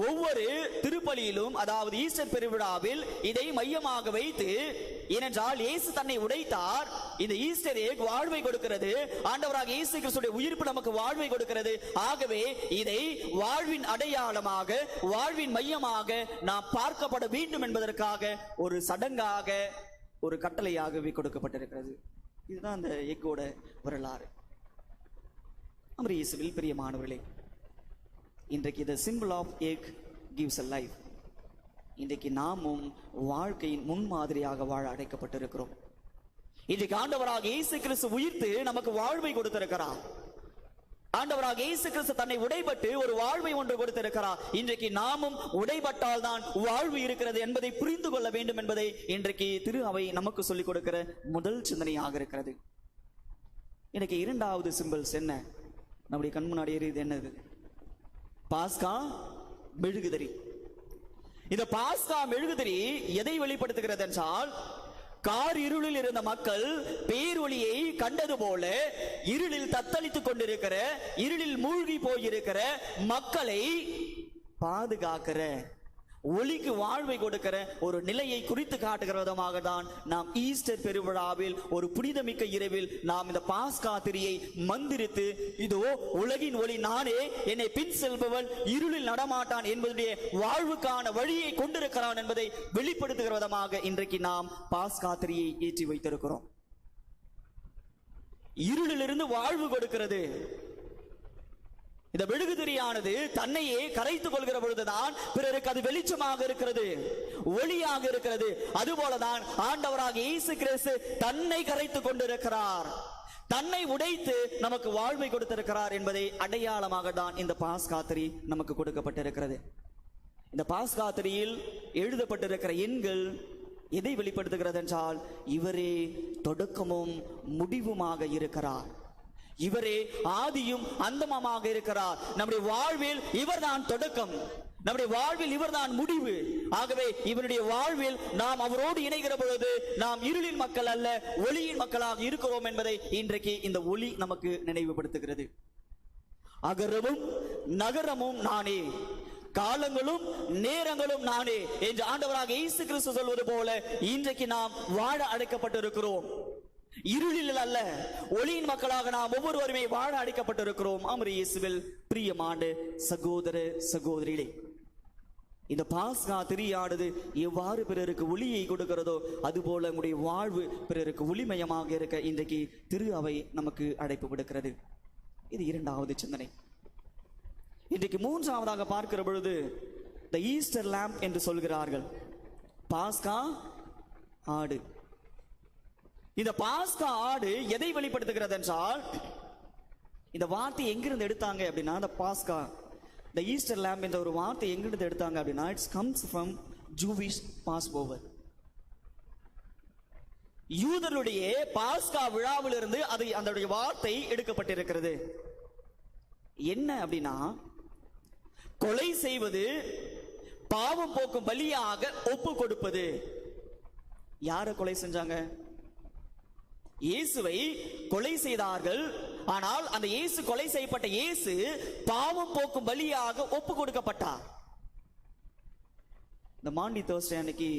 ஒவ்வொரு திருப்பலியிலும், அதாவது ஈஸ்டர் பெருவிழாவில் இதை மையமாக வைத்து, ஏனென்றால் இயேசு தன்னை உடைத்தார். இந்த ஈஸ்டர் எக் வாழ்வை கொடுக்கிறது. ஆண்டவராக இயேசு கிறிஸ்துவின் உயிர்ப்பு நமக்கு வாழ்வை கொடுக்கிறது. ஆகவே இதை வாழ்வின் அடையாளமாக, வாழ்வின் மையமாக நாம் பார்க்கப்பட வேண்டும் என்பதற்காக ஒரு சடங்காக, ஒரு கட்டளையாகவே கொடுக்கப்பட்டிருக்கிறது. இதுதான் அந்த எக்கோட வரலாறு. அமர் இயேசுவில் பிரியமானவர்களே, இன்றைக்கு the symbol of egg gives a life. இன்றைக்கு நாமும் வாழ்க்கையின் முன்மாதிரியாக வாழ அழைக்கப்பட்டிருக்கிறோம். இன்றைக்கு ஆண்டவராக இயேசு கிறிஸ்து உயிர்த்து நமக்கு வாழ்வை கொடுத்திருக்கிறார். ஆண்டவராக இயேசு கிறிஸ்து தன்னை உடைபட்டு ஒரு வாழ்வை ஒன்று கொடுத்திருக்கிறார். இன்றைக்கு நாமும் உடைபட்டால் தான் வாழ்வு இருக்கிறது என்பதை புரிந்து கொள்ள வேண்டும் என்பதை இன்றைக்கு திரு அவை நமக்கு சொல்லிக் கொடுக்கிற முதல் சிந்தனையாக இருக்கிறது. இன்னைக்கு இரண்டாவது சிம்பிள்ஸ் என்ன? நம்முடைய கண் முன்னாடி எரியுது. என்னது? பாஸ்கா மெழுகுதிரி. இந்த பாஸ்கா மெழுகுதிரி எதை வெளிப்படுத்துகிறது என்றால், கார் இருளில் இருந்த மக்கள் பேரொளியை கண்டது போல இருளில் தத்தளித்துக் கொண்டிருக்கிற, இருளில் மூழ்கி போயிருக்கிற மக்களை பாதுகாக்கிற, ஒளிக்கு வாழ்வை கொடுக்கிற ஒரு நிலையை குறித்து காட்டுகிற விதமாக தான் நாம் ஈஸ்டர் பெருவிழாவில் ஒரு புனிதமிக்க இரவில் நாம் இந்த பாஸ்கா திரியை மந்திரித்து, இதோ உலகின் ஒளி நானே, என்னை பின் செல்பவன் இருளில் நடமாட்டான் என்பதுடைய வாழ்வுக்கான வழியை கொண்டிருக்கிறான் என்பதை வெளிப்படுத்துகிற விதமாக இன்றைக்கு நாம் பாஸ்கா திரியை ஏற்றி வைத்திருக்கிறோம். இருளிலிருந்து வாழ்வு கொடுக்கிறது. இந்த மெழுகுதிரியானது தன்னையே கரைத்துக் கொள்கிற பொழுதுதான் பிறருக்கு அது வெளிச்சமாக இருக்கிறது, ஒளியாக இருக்கிறது. அதுபோலதான் ஆண்டவராகிய இயேசு கிறிஸ்து தன்னை கரைத்துக் கொண்டிருக்கிறார், தன்னை உடைத்து நமக்கு வாழ்வை கொடுத்திருக்கிறார் என்பதை அடையாளமாக தான் இந்த பாஸ்காத்திரி நமக்கு கொடுக்கப்பட்டிருக்கிறது. இந்த பாஸ்காத்திரியில் எழுதப்பட்டிருக்கிற எண்கள் எதை வெளிப்படுத்துகிறது என்றால், இவரே தொடக்கமும் முடிவுமாக இருக்கிறார், இவரே ஆதியும் அந்தமமாக இருக்கிறார். நம்முடைய வாழ்வில் இவர்தான் தொடக்கம், நம்முடைய வாழ்வில் இவர்தான் முடிவு. ஆகவே இவருடைய வாழ்வில் நாம் அவரோடு இணைகிற பொழுது நாம் இருளின் மக்கள் அல்ல, ஒளியின் மக்களாக இருக்கிறோம் என்பதை இன்றைக்கு இந்த ஒளி நமக்கு நினைவுபடுத்துகிறது. அகரமும் நகரமும் நானே, காலங்களும் நேரங்களும் நானே என்று ஆண்டவராக இயேசு கிறிஸ்து சொல்வது போல இன்றைக்கு நாம் வாழ அழைக்கப்பட்டிருக்கிறோம். இருளில் அல்ல, ஒளியின் மக்களாக நாம் ஒவ்வொருவருமே வாழ அழைக்கப்பட்டிருக்கிறோம். ஆமென். இயேசுவில் பிரியமான சகோதர சகோதரிகளே, இந்த பாஸ்கா திரியானது எவ்வாறு பிறருக்கு ஒளியை கொடுக்கிறதோ அதுபோல நம்முடைய வாழ்வு பிறருக்கு ஒளிமயமாக இருக்க இன்றைக்கு திரு அவை நமக்கு அழைப்பு விடுக்கிறது. இது இரண்டாவது சிந்தனை. இன்றைக்கு மூன்றாவதாக பார்க்கிற பொழுது த ஈஸ்டர் லேம்ப் என்று சொல்கிறார்கள், பாஸ்கா ஆடு. இந்த பாஸ்கா ஆடு எதை வெளிப்படுத்துகிறது என்றால், இந்த வார்த்தை எங்கிருந்து எடுத்தாங்க அப்படின்னா, இந்த பாஸ்கா த ஈஸ்டர் லேம்ப் என்ற ஒரு வார்த்தை எங்கிருந்து எடுத்தாங்க அப்படின்னா, it's comes from Jewish Passover. யூதருடைய பாஸ்கா விழாவிலிருந்து அது அந்த வார்த்தை எடுக்கப்பட்டிருக்கிறது. என்ன அப்படின்னா, கொலை செய்வது, பாவம் போக்கும் பலியாக ஒப்பு கொடுப்பது. யாரை கொலை செஞ்சாங்க? இயேசுவை கொலை செய்தார்கள். ஆனால் அந்த இயேசு கொலை செய்யப்பட்ட இயேசு பாவம் போக்கும் பலியாக ஒப்பு கொடுக்கப்பட்டார். இந்த மாண்டி தேர்ஸ்டே அன்னைக்கு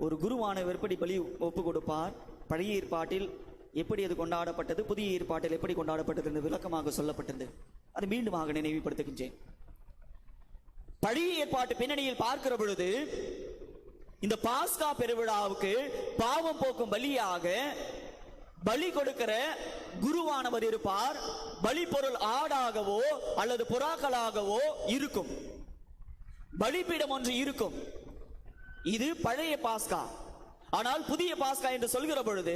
ஒரு குருவானவர் எப்படி பலி ஒப்பு கொடுப்பார், பழைய ஏற்பாட்டில் எப்படி அது கொண்டாடப்பட்டது, புதிய ஏற்பாட்டில் எப்படி கொண்டாடப்பட்டது என்று விளக்கமாக சொல்லப்பட்டது. அது மீண்டுமாக நினைவுபடுத்துகின்றேன். பழைய ஏற்பாட்டு பின்னணியில் பார்க்கிற பொழுது இந்த பாஸ்கா பெருவிழாவுக்கு பாவம் போக்கும் பலியாக பலி கொடுக்கிற குருவானவர் இருப்பார். பலி பொருள் ஆடாகவோ அல்லது புறாக்களாகவோ இருக்கும். பலிபீடம் ஒன்று இருக்கும். இது பழைய பாஸ்கா. ஆனால் புதிய பாஸ்கா என்று சொல்கிற பொழுது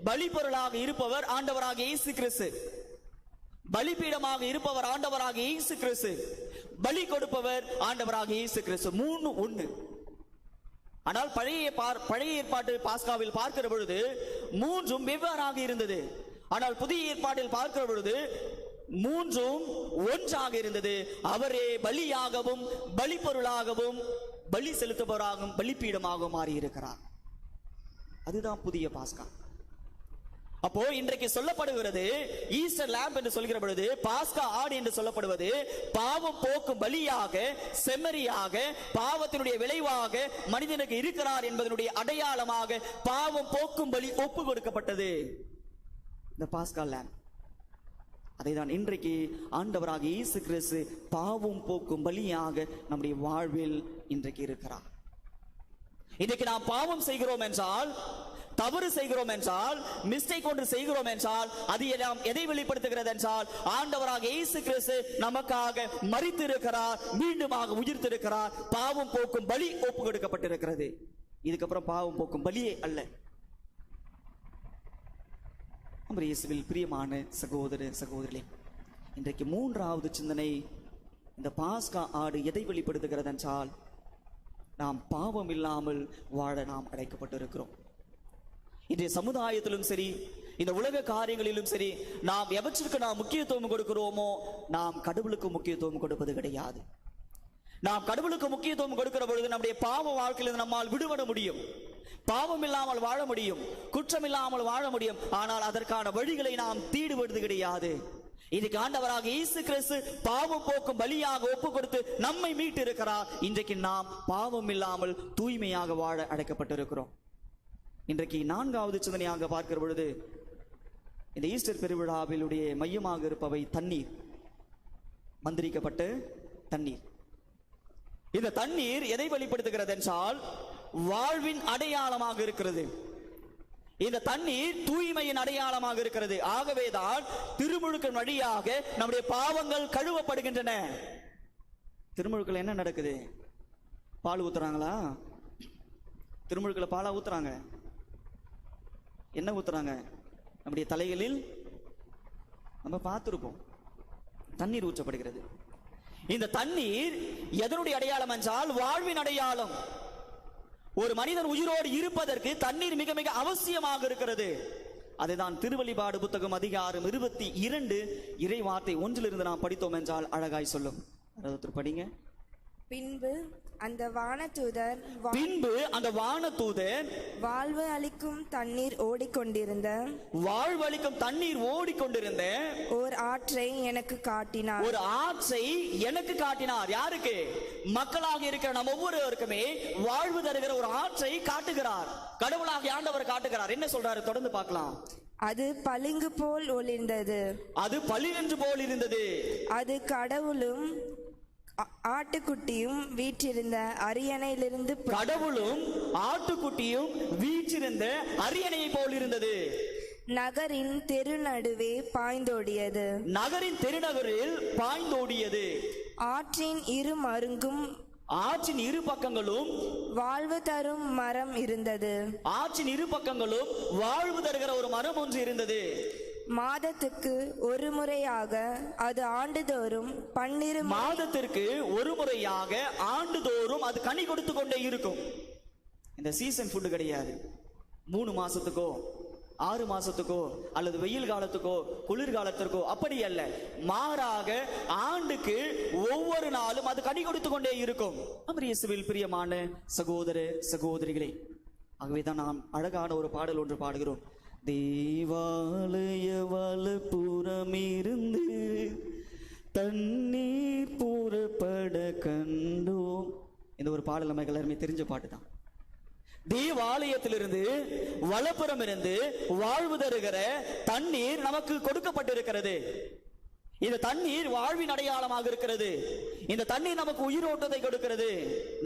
பலி பொருளாக இருப்பவர் ஆண்டவராக இயேசு கிறிஸ்து, பலிபீடமாக இருப்பவர் ஆண்டவராக இயேசு கிறிஸ்து, பலி கொடுப்பவர் ஆண்டவராக இயேசு கிறிஸ்து. மூணு ஒண்ணு. ஆனால் பழைய ஏற்பாட்டு பாஸ்காவில் பார்க்கிற பொழுது மூன்றும் வெவ்வேறாக இருந்தது. ஆனால் புதிய ஏற்பாட்டில் பார்க்கிற பொழுது மூன்றும் ஒன்றாக இருந்தது. அவரே பலியாகவும் பலி பொருளாகவும் பலி செலுத்துபவராகவும் பலிபீடமாகவும் மாறி இருக்கிறார். அதுதான் புதிய பாஸ்கா. அப்போ இன்றைக்கு சொல்லப்படுகிறது ஈஸ்டர் லேம்ப் என்று சொல்கிற பொழுது பாஸ்கா ஆடு என்று சொல்லப்படுவது பாவம் போக்கும் பலியாக, செம்மறியாக, பாவத்தினுடைய விளைவாக மனிதனுக்கு இருக்கிறார் என்பதனுடைய அடையாளமாக பாவம் போக்கும் பலி ஒப்பு கொடுக்கப்பட்டது இந்த பாஸ்கா லேம்ப். அதைதான் இன்றைக்கு ஆண்டவராக இயேசு கிறிஸ்து பாவம் போக்கும் பலியாக நம்முடைய வாழ்வில் இன்றைக்கு இருக்கிறார். இன்றைக்கு நாம் பாவம் செய்கிறோம் என்றால், தவறு செய்கிறோம் என்றால், மிஸ்டேக் ஒன்று செய்கிறோம் என்றால், அது எல்லாம் எதை வெளிப்படுத்துகிறது என்றால், ஆண்டவராக இயேசு கிறிஸ்து நமக்காக மரித்திருக்கிறார், மீண்டுமாக உயிர்த்திருக்கிறார். பாவம் போக்கும் பலி ஒப்பு கொடுக்கப்பட்டிருக்கிறது. இதுக்கப்புறம் பாவம் போக்கும் பலியே அல்ல. இயேசுவில் பிரியமான சகோதர சகோதரிகளே, இன்றைக்கு மூன்றாவது சிந்தனை, இந்த பாஸ்கா ஆடு எதை வெளிப்படுத்துகிறது என்றால், நாம் பாவம் இல்லாமல் வாழ நாம் அழைக்கப்பட்டிருக்கிறோம். இன்றைய சமுதாயத்திலும் சரி, இந்த உலக காரியங்களிலும் சரி, நாம் எவற்றிற்கு நாம் முக்கியத்துவம் கொடுக்கிறோமோ நாம் கடவுளுக்கு முக்கியத்துவம் கொடுப்பது கிடையாது. நாம் கடவுளுக்கு முக்கியத்துவம் கொடுக்கிற பொழுது நம்முடைய பாவ வாழ்க்கையில் நம்மால் விடுபட முடியும், பாவம் இல்லாமல் வாழ முடியும், குற்றம் இல்லாமல் வாழ முடியும். ஆனால் அதற்கான வழிகளை நாம் தேடுவது கிடையாது. இதுக்கு ஆண்டவராக இயேசு கிறிஸ்து பாவம் போக்கும் பலியாக ஒப்பு கொடுத்து நம்மை மீட்டு இருக்கிறார். இன்றைக்கு நாம் பாவம் இல்லாமல் தூய்மையாக வாழ அழைக்கப்பட்டிருக்கிறோம். இன்றைக்கு நான்காவது சிந்தனையாக பார்க்கிற பொழுது, இந்த ஈஸ்டர் பெருவிழாவிலுடைய மையமாக இருப்பவை தண்ணீர், மந்திரிக்கப்பட்ட தண்ணீர். இந்த தண்ணீர் எதை வெளிப்படுத்துகிறது என்றால், வாழ்வின் அடையாளமாக இருக்கிறது. இந்த தண்ணீர் தூய்மையின் அடையாளமாக இருக்கிறது. ஆகவேதான் திருமுழுக்கின் வழியாக நம்முடைய பாவங்கள் கழுவப்படுகின்றன. திருமுழுக்கில் என்ன நடக்குது? பால் ஊத்துறாங்களா? திருமுழுக்கில் பாலா ஊத்துறாங்க? என்ன ஊத்துறாங்க? நம்முடைய தலைகளில் நம்ம பார்த்திருப்போம், தண்ணீர் ஊற்றப்படுகிறது. இந்த தண்ணீர் எதனுடைய அடையாளம் என்றால் வாழ்வின் அடையாளம். ஒரு மனிதன் உயிரோடு இருப்பதற்கு தண்ணீர் மிக மிக அவசியமாக இருக்கிறது. அதுதான் திருவெளிப்பாடு புத்தகம் அதிகாரம் 22 இறை வார்த்தை 1 நாம் படித்தோம் என்றால் அழகாய் சொல்லும். படிங்க. பின்பு அந்த வானதூதர் வாழ்வு அளிக்கும் தண்ணீர் ஓடிக்கொண்டிருந்த ஓர் ஆற்றை எனக்கு காட்டினார். ஒரு ஆற்றை எனக்கு காட்டினார். யாருக்கு? மக்களாக இருக்கிற நம்ம ஒவ்வொருவருக்குமே வாழ்வு தருகிற ஒரு ஆற்றை காட்டுகிறார். கடவுளாக ஆண்டவர் காட்டுகிறார். என்ன சொல்றாரு? தொடர்ந்து பார்க்கலாம். அது பளிங்கு போல் ஒளிர்ந்தது. அது பளிங்கு போல் இருந்தது. அது கடவுளும் ஆட்டுக்குட்டியும் வீற்றிருந்த அரியணையிலிருந்து அரியணையை போல் இருந்தது. நகரின் தெருநடுவே பாய்ந்தோடியது. தெருநகரில் பாய்ந்தோடியது. ஆற்றின் இரு பக்கங்களும் வாழ்வு தரும் மரம் இருந்தது. ஆற்றின் இரு பக்கங்களும் வாழ்வு தருகிற ஒரு மரம் ஒன்று இருந்தது. மாதத்துக்கு ஒரு முறையாக அது ஆண்டுதோறும் 12 மாதத்திற்கு ஒரு முறையாக ஆண்டுதோறும் அது கனி கொடுத்து கொண்டே இருக்கும். இந்த சீசன் ஃபுட் கிடையாது. 3 மாசத்துக்கோ 6 மாசத்துக்கோ அல்லது வெயில் காலத்துக்கோ குளிர்காலத்திற்கோ அப்படி அல்ல. மாறாக ஆண்டுக்கு ஒவ்வொரு நாளும் அது கனி கொடுத்து கொண்டே இருக்கும். இயேசுவில் பிரியமான சகோதர சகோதரிகளே, ஆகவேதான் நாம் அழகான ஒரு பாடல் ஒன்று பாடுகிறோம். தேவாலய வலப்புறமிருந்து தண்ணீர் புறப்பட கண்டோம். இந்த ஒரு பாடல் நமக்கு எல்லாருமே தெரிஞ்ச பாட்டு தான். தேவாலயத்திலிருந்து வலப்புறம் இருந்து வாழ்வு தருகிற தண்ணீர் நமக்கு கொடுக்கப்பட்டிருக்கிறது. இந்த தண்ணீர் வாழ்வின் அடையாளமாக இருக்கிறது. இந்த தண்ணீர் நமக்கு உயிரோட்டத்தை கொடுக்கிறது.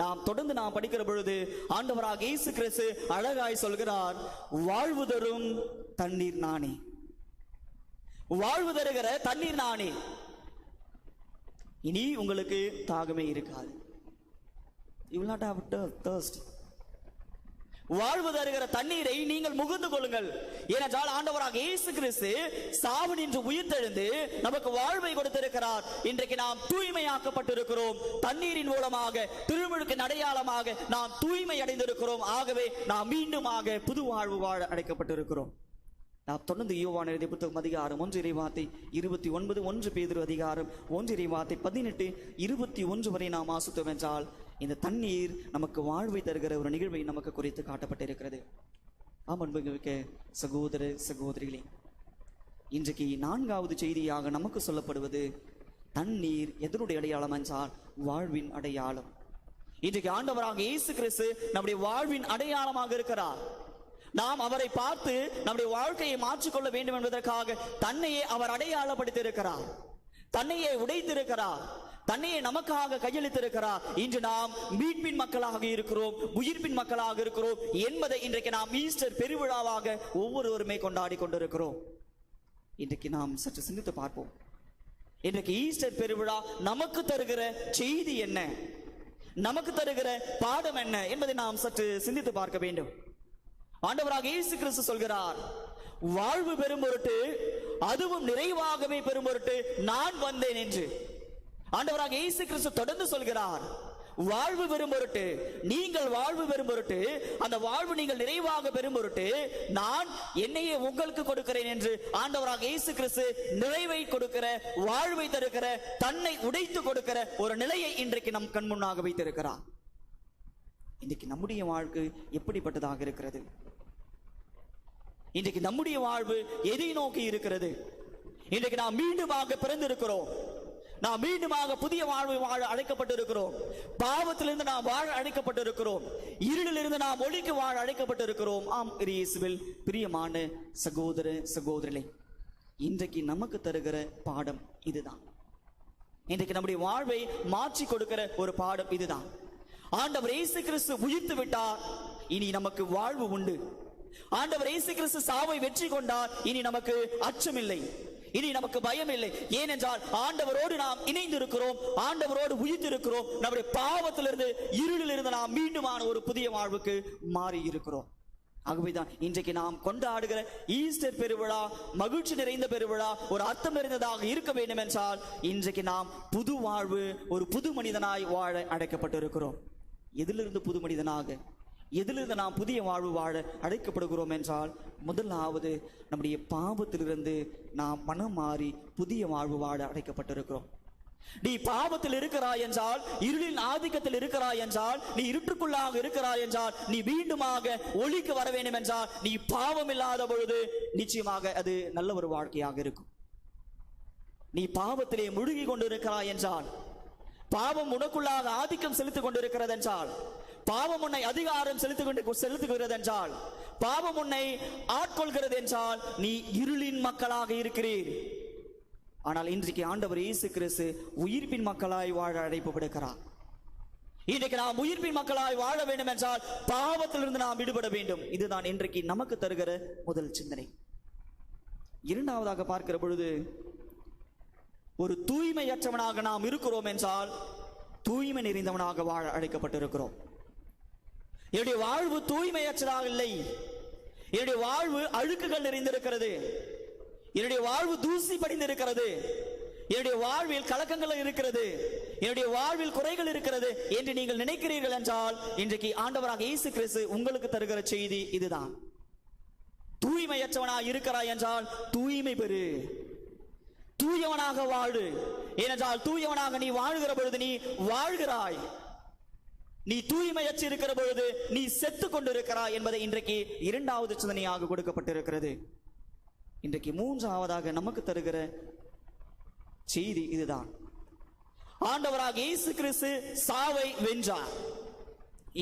நாம் தொடர்ந்து படிக்கிற பொழுது ஆண்டவராக இயேசு கிறிஸ்து அழகாய் சொல்கிறார், வாழ்வு தரும் தண்ணீர் நானே. வாழ்வு தருகிற தண்ணீர் நானே. இனி உங்களுக்கு தாகமே இருக்காது. You will not have thirst. வாழ்வு தருகிற தண்ணீரை நீங்கள் முகந்து கொள்ளுங்கள். ஏனென்றால் ஆண்டவராக இயேசு கிறிஸ்து சாவு நின்று உயிர்த்தெழுந்து நமக்கு வாழ்வை கொடுத்திருக்கிறார். இன்றைக்கு நாம் தூய்மையாக்கப்பட்டிருக்கிறோம். தண்ணீரின் மூலமாக திருமுழுக்கின் அடையாளமாக நாம் தூய்மை அடைந்திருக்கிறோம். ஆகவே நாம் மீண்டுமாக புது வாழ்வு வாழ அழைக்கப்பட்டிருக்கிறோம். நாம் தொடர்ந்து யோவான் எழுதிய புத்தகம் அதிகாரம் 1 இறைவார்த்தை 29, 1 பேதுரு அதிகாரம் 1 இறைவார்த்தை 18, 21 வரை நாம் வாசித்தோம் என்றால் இந்த தண்ணீர் நமக்கு வாழ்வை தருகிற ஒரு நிகழ்வை நமக்கு குறித்து காட்டப்பட்டிருக்கிறது. அன்புமிக்க சகோதர சகோதரிகளே, இன்றைக்கு 4வது செய்தியாக நமக்கு சொல்லப்படுவது தண்ணீர் எதனுடைய அடையாளம் என்றால் வாழ்வின் அடையாளம். இன்றைக்கு ஆண்டவராக இயேசு கிறிஸ்து நம்முடைய வாழ்வின் அடையாளமாக இருக்கிறார். நாம் அவரை பார்த்து நம்முடைய வாழ்க்கையை மாற்றிக்கொள்ள வேண்டும் என்பதற்காக தன்னையே அவர் அடையாளப்படுத்தியிருக்கிறார். தன்னையே உடைத்திருக்கிறார். தன்னையே நமக்காக கையளித்திருக்கிறார். இன்று நாம் மீட்பின் மக்களாக இருக்கிறோம், உயிர்ப்பின் மக்களாக இருக்கிறோம் என்பதை இன்றைக்கு நாம் ஈஸ்டர் பெருவிழாவாக ஒவ்வொருவருமே கொண்டாடி கொண்டிருக்கிறோம். இன்றைக்கு நாம் சற்று சிந்தித்து பார்ப்போம். இன்றைக்கு ஈஸ்டர் பெருவிழா நமக்கு தருகிற செய்தி என்ன, நமக்கு தருகிற பாடம் என்ன என்பதை நாம் சற்று சிந்தித்து பார்க்க வேண்டும். ஆண்டவராக இயேசு கிறிஸ்து சொல்கிறார், வாழ்வு பெறும் பொருட்டு, அதுவும் நிறைவாகவே பெறும் பொருட்டு நான் வந்தேன் என்று. ஆண்டவராக இயேசு கிறிஸ்து தொடர்ந்து சொல்கிறார், வாழ்வு பெறும் பொருட்டு, நீங்கள் வாழ்வு பெறும் பொருட்டு, அந்த வாழ்வு நீங்கள் நிறைவாக பெறும் பொருட்டு நான் என்னையே உங்களுக்கு கொடுக்கிறேன் என்று ஆண்டவராக இயேசு கிறிஸ்து நிறைவை கொடுக்கிற, வாழ்வை தருகிற, தன்னை உடைத்து கொடுக்கிற ஒரு நிலையை இன்றைக்கு நம் கண் முன்னாக வைத்திருக்கிறார். இன்றைக்கு நம்முடைய வாழ்க்கை எப்படிப்பட்டதாக இருக்கிறது? இன்றைக்கு நம்முடைய வாழ்வு எதை நோக்கி இருக்கிறது? இன்றைக்கு நாம் மீண்டுமாக பிறந்திருக்கிறோம். நாம் மீண்டுமாக புதிய வாழ்வை வாழ அழைக்கப்பட்டிருக்கிறோம். பாவத்திலிருந்து நாம் வாழ அழைக்கப்பட்டிருக்கிறோம். இருளிலிருந்து நாம் ஒளிக்கு வாழ அழைக்கப்பட்டிருக்கிறோம். ஆம் இயேசுவில் பிரியமான சகோதர சகோதரிகளே, இன்றைக்கு நமக்கு தருகிற பாடம் இதுதான். இன்றைக்கு நம்முடைய வாழ்வை மாற்றி கொடுக்கிற ஒரு பாடம் இதுதான். ஆண்டவர் இயேசு கிறிஸ்து உயிர்த்து விட்டார். இனி நமக்கு வாழ்வு உண்டு. ஆண்டவர் இயேசு கிறிஸ்து சாவை வெற்றி கொண்டார். இனி நமக்கு அச்சமில்லை, இனி நமக்கு பயம் இல்லை. ஏனென்றால் ஆண்டவரோடு நாம் இணைந்திருக்கிறோம், ஆண்டவரோடு உயிர்த்திருக்கிறோம். நம்முடைய பாவத்திலிருந்து, இருளிலிருந்து நாம் மீண்டுமான ஒரு புதிய வாழ்வுக்கு மாறி இருக்கிறோம். ஆகவேதான் இன்றைக்கு நாம் கொண்டாடுகிற ஈஸ்டர் பெருவிழா மகிழ்ச்சி நிறைந்த பெருவிழா, ஒரு அர்த்தம் நிறைந்ததாக இருக்க வேண்டும் என்றால் இன்றைக்கு நாம் புது வாழ்வு, ஒரு புது மனிதனாய் வாழ அழைக்கப்பட்டிருக்கிறோம். எதிலிருந்து புது மனிதனாக, எதிலிருந்து நாம் புதிய வாழ்வு வாழ அழைக்கப்படுகிறோம் என்றால், முதலாவது நம்முடைய பாவத்திலிருந்து நாம் மனம் மாறி புதிய வாழ்வு வாழ அழைக்கப்பட்டிருக்கிறோம். நீ பாவத்தில் இருக்கிறாய் என்றால், இருளின் ஆதிக்கத்தில் இருக்கிறாய் என்றால், நீ இருட்டுக்குள்ளாக இருக்கிறாய் என்றால், நீ மீண்டுமாக ஒளிக்கு வர வேண்டும் என்றால், நீ பாவம் இல்லாத பொழுது நிச்சயமாக அது நல்ல ஒரு வாழ்க்கையாக இருக்கும். நீ பாவத்திலே முழுகி கொண்டிருக்கிறாய் என்றால், பாவம் உனக்குள்ளாக ஆதிக்கம் செலுத்திக் கொண்டிருக்கிறது என்றால், பாவம் உன்னை அதிகாரம் செலுத்துகிறது என்றால், பாவம் உன்னை ஆட்கொள்கிறது என்றால், நீ இருளின் மக்களாக இருக்கிறீர். ஆனால் இன்றைக்கு ஆண்டவர் இயேசு கிறிஸ்து உயிர்ப்பின் மக்களாய் வாழ அழைப்பு விடுக்கிறார். இன்றைக்கு நாம் உயிர்ப்பின் மக்களாய் வாழ வேண்டும் என்றால் பாவத்திலிருந்து நாம் விடுபட வேண்டும். இதுதான் இன்றைக்கு நமக்கு தருகிற முதல் சிந்தனை. இரண்டாவதாக பார்க்கிற பொழுது, ஒரு தூய்மையற்றவனாக நாம் இருக்கிறோம் என்றால் தூய்மை நிறைந்தவனாக வாழ அழைக்கப்பட்டிருக்கிறோம். என்னுடைய வாழ்வு தூய்மையற்றதாக இல்லை, என்னுடைய வாழ்வு அழுக்குகள் நிறைந்திருக்கிறது, என்னுடைய வாழ்வு தூசி படிந்திருக்கிறது, என்னுடைய வாழ்வில் கலக்கங்கள் இருக்கிறது, என்னுடைய வாழ்வில் குறைகள் இருக்கிறது என்று நீங்கள் நினைக்கிறீர்கள் என்றால், இன்றைக்கு ஆண்டவராக இயேசு கிறிஸ்து உங்களுக்கு தருகிற செய்தி இதுதான். தூய்மையற்றவனாக இருக்கிறாய் என்றால் தூய்மை பெறு, தூயவனாக வாழு. ஏனென்றால் தூயவனாக நீ வாழ்கிற பொழுது நீ வாழ்கிறாய், நீ தூய்மையற்று இருக்கிற பொழுது நீ செத்து கொண்டிருக்கிறாய் என்பதை இன்றைக்கு இரண்டாவது சிந்தனையாக கொடுக்கப்பட்டிருக்கிறது. இன்றைக்கு மூன்றாவதாக நமக்கு தருகிற செய்தி இதுதான். ஆண்டவராக இயேசு கிறிஸ்து சாவை வென்றார்.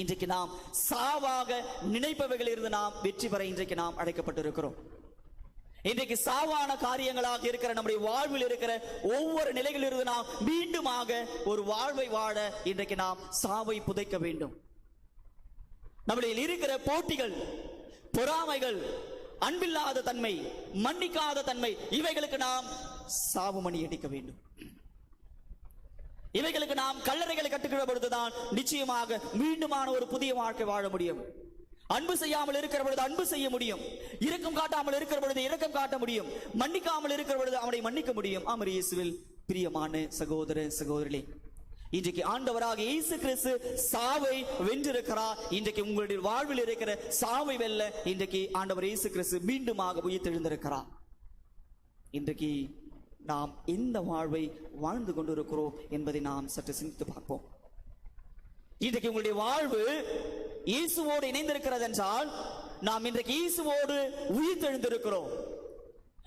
இன்றைக்கு நாம் சாவாக நினைப்பவைகளில் இருந்து நாம் வெற்றி பெற இன்றைக்கு நாம் அழைக்கப்பட்டிருக்கிறோம். இன்றைக்கு சாவான காரியங்களாக இருக்கிற நம்முடைய வாழ்வில் இருக்கிற ஒவ்வொரு நிலைகளிலிருந்து நாம் மீண்டுமாக ஒரு வாழ்வை வாழ இன்றைக்கு நாம் சாவை புதைக்க வேண்டும். நம்முடைய இருக்கிற போட்டிகள், பொறாமைகள், அன்பில்லாத தன்மை, மன்னிக்காத தன்மை, இவைகளுக்கு நாம் சாவு மணி அடிக்க வேண்டும். இவைகளுக்கு நாம் கல்லறைகளை கட்டுகிற பொழுதுதான் நிச்சயமாக மீண்டுமான ஒரு புதிய வாழ்க்கை வாழ முடியும். அன்பு செய்யாமல் இருக்கிற பொழுது அன்பு செய்ய முடியும், இரக்கம் காட்டாமல் இருக்கிற பொழுது இரக்கம் காட்ட முடியும், மன்னிக்காமல் இருக்கிற பொழுது அவனை மன்னிக்க முடியும். ஆமர் இயேசுவில் பிரியமான சகோதர சகோதரிகளே, இன்றைக்கு ஆண்டவராக இயேசு கிறிஸ்து சாவை வென்றிருக்கிறார். இன்றைக்கு உங்களுடைய வாழ்வில் இருக்கிற சாவை வெல்ல இன்றைக்கு ஆண்டவர் இயேசு கிறிஸ்து மீண்டுமாக உயிர்த்தெழுந்திருக்கிறார். இன்றைக்கு நாம் எந்த வாழ்வை வாழ்ந்து கொண்டிருக்கிறோம் என்பதை நாம் சற்று சிந்தித்து பார்ப்போம். இன்றைக்கு உங்களுடைய வாழ்வு இயேசுவோடு இணைந்திருக்கிறது என்றால், நாம் இன்றைக்கு இயேசுவோடு உயிர்த்தெழுந்திருக்கிறோம்.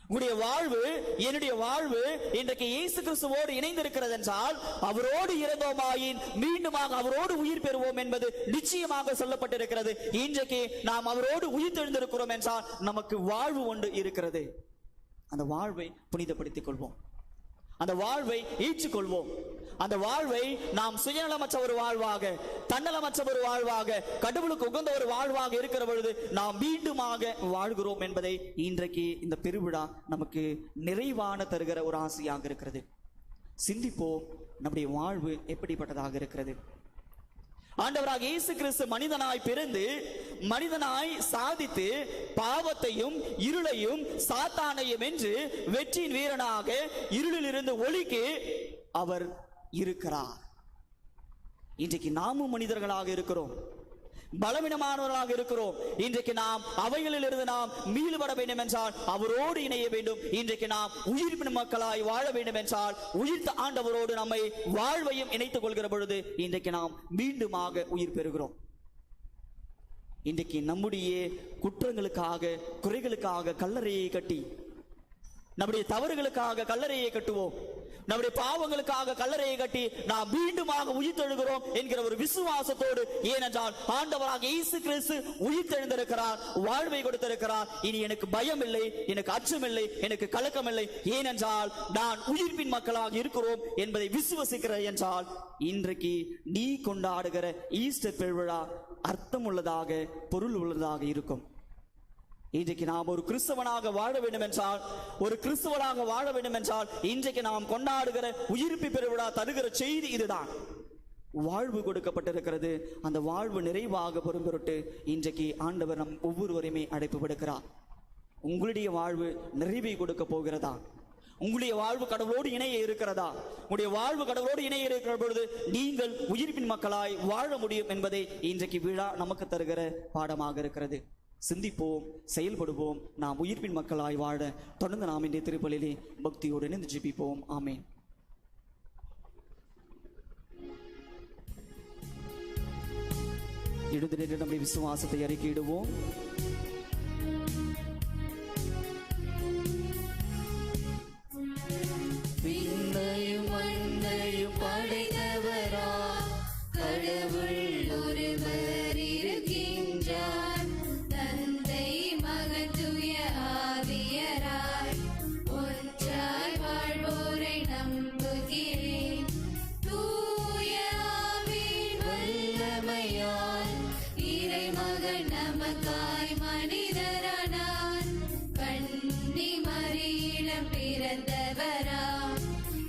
உங்களுடைய வாழ்வு, என்னுடைய வாழ்வு இன்றைக்கு இயேசு கிறிஸ்துவோடு இணைந்திருக்கிறது என்றால், அவரோடு இறந்தோமாயின் மீண்டுமாக அவரோடு உயிர் பெறுவோம் என்பது நிச்சயமாக சொல்லப்பட்டிருக்கிறது. இன்றைக்கு நாம் அவரோடு உயிர்த்தெழுந்திருக்கிறோம் என்றால் நமக்கு வாழ்வு ஒன்று இருக்கிறது. அந்த வாழ்வை புனிதப்படுத்திக் கொள்வோம், அந்த வாழ்வை ஏற்றுக்கொள்வோம். அந்த வாழ்வை நாம் சுயநலமற்ற ஒரு வாழ்வாக, தன்னலமற்ற ஒரு வாழ்வாக, கடவுளுக்கு உகந்த ஒரு வாழ்வாக இருக்கிற பொழுது நாம் மீண்டுமாக வாழ்கிறோம் என்பதை இன்றைக்கு இந்த பெருவிழா நமக்கு நிறைவான தருகிற ஒரு ஆசையாக இருக்கிறது. சிந்திப்போம், நம்முடைய வாழ்வு எப்படிப்பட்டதாக இருக்கிறது. ஆண்டவராக இயேசு கிறிஸ்து மனிதனாய் பிறந்து மனிதனாய் சாதித்து பாவத்தையும் இருளையும் சாத்தானையும் வென்று வெற்றியின் வீரனாக இருளில் இருந்து ஒளிக்கு அவர் இருக்கிறார். இன்றைக்கு நாமும் மனிதர்களாக இருக்கிறோம், பலவீனமானவர்களாக இருக்கிறோம். இன்றைக்கு நாம் அவைகளில் இருந்து நாம் மீள்பட வேண்டும் என்றால் அவரோடு இணைய வேண்டும். இன்றைக்கு நாம் உயிர்ப்பின் மக்களாய் வாழ வேண்டும் என்றால் உயிர்த்த ஆண்டவரோடு நம்மை வாழ்வையும் இணைத்துக் கொள்கிற பொழுது இன்றைக்கு நாம் மீண்டுமாக உயிர் பெறுகிறோம். இன்றைக்கு நம்முடைய குற்றங்களுக்காக, குறைகளுக்காக கல்லறையை கட்டி, நம்முடைய தவறுகளுக்காக கல்லறையை கட்டுவோம், நம்முடைய பாவங்களுக்காக கல்லறையை கட்டி நாம் மீண்டுமாக உயிர்த்தெழுகிறோம் என்கிற ஒரு விசுவாசத்தோடு, ஏனென்றால் ஆண்டவராக இயேசு கிறிஸ்து உயிர்த்தெழுந்திருக்கிறார், வாழ்வை கொடுத்திருக்கிறார். இனி எனக்கு பயம் இல்லை, எனக்கு அச்சம் இல்லை, எனக்கு கலக்கம் இல்லை, ஏனென்றால் நான் உயிர்ப்பின் மக்களாக இருக்கிறோம் என்பதை விசுவசிக்கிற என்றால் இன்றைக்கு நீ கொண்டாடுகிற ஈஸ்டர் பெருவிழா அர்த்தம் உள்ளதாக, பொருள் உள்ளதாக இருக்கும். இன்றைக்கு நாம் ஒரு கிறிஸ்தவனாக வாழ வேண்டும் என்றால், ஒரு கிறிஸ்தவனாக வாழ வேண்டும் என்றால் இன்றைக்கு நாம் கொண்டாடுகிற உயிர்ப்பு பெருவிழா தருகிற செய்தி இதுதான். வாழ்வு கொடுக்கப்பட்டிருக்கிறது. அந்த வாழ்வு நிறைவாக பெறும் பொருட்டு இன்றைக்கு ஆண்டவர் நம் ஒவ்வொருவரையுமே அழைப்பு விடுக்கிறார். உங்களுடைய வாழ்வு நிறைவை கொடுக்க போகிறதா? உங்களுடைய வாழ்வு கடவுளோடு இணைய இருக்கிறதா? உங்களுடைய வாழ்வு கடவுளோடு இணைய இருக்கிற பொழுது நீங்கள் உயிர்ப்பின் மக்களாய் வாழ முடியும் என்பதை இன்றைக்கு விழா நமக்கு தருகிற பாடமாக இருக்கிறது. சிந்திப்போம், செயல்படுவோம். நாம் உயிர்ப்பின் மக்களாய் வாழ தொடர்ந்து நாம் இன்றைய திருப்பலிலே பக்தியோடு இணைந்து ஜெபிப்போம். ஆமென். எழுந்து நின்று நம்முடைய விசுவாசத்தை அறிக்கையிடுவோம். விண்ணையும் மண்ணையும் படைத்தவரா கடவுள் ஒருவர் இருக்கின்றார். தந்தை மகன் தூய ஆவியராய் ஒன்றாய் வாழ்வோரை நம்புகிறேன். தூய ஆவியின் வல்லமையால் இறைமகன் நமக்காய் மனிதரானார். கன்னி மரியிடம் பிறந்தவராம்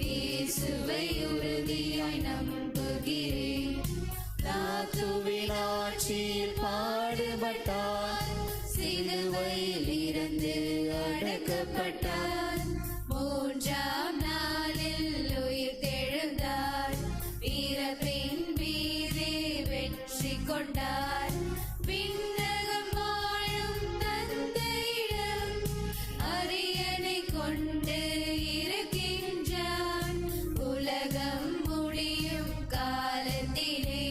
இயேசுவை உறுதியாய் நம்புகிறேன். தாத்துவின் ஆட்சியில் பாடுபட்டார், சிலுவையில் இருந்து அடக்கப்பட்டார். மூன்றாம் நாளில் உயிர் தெழுந்தார், இறப்பின் மீது வெற்றி கொண்டார். விண்ணகம் வாழும் தந்தையிடம் அரியணை கொண்டு இருக்கின்றார். உலகம் முடியும் காலத்திலே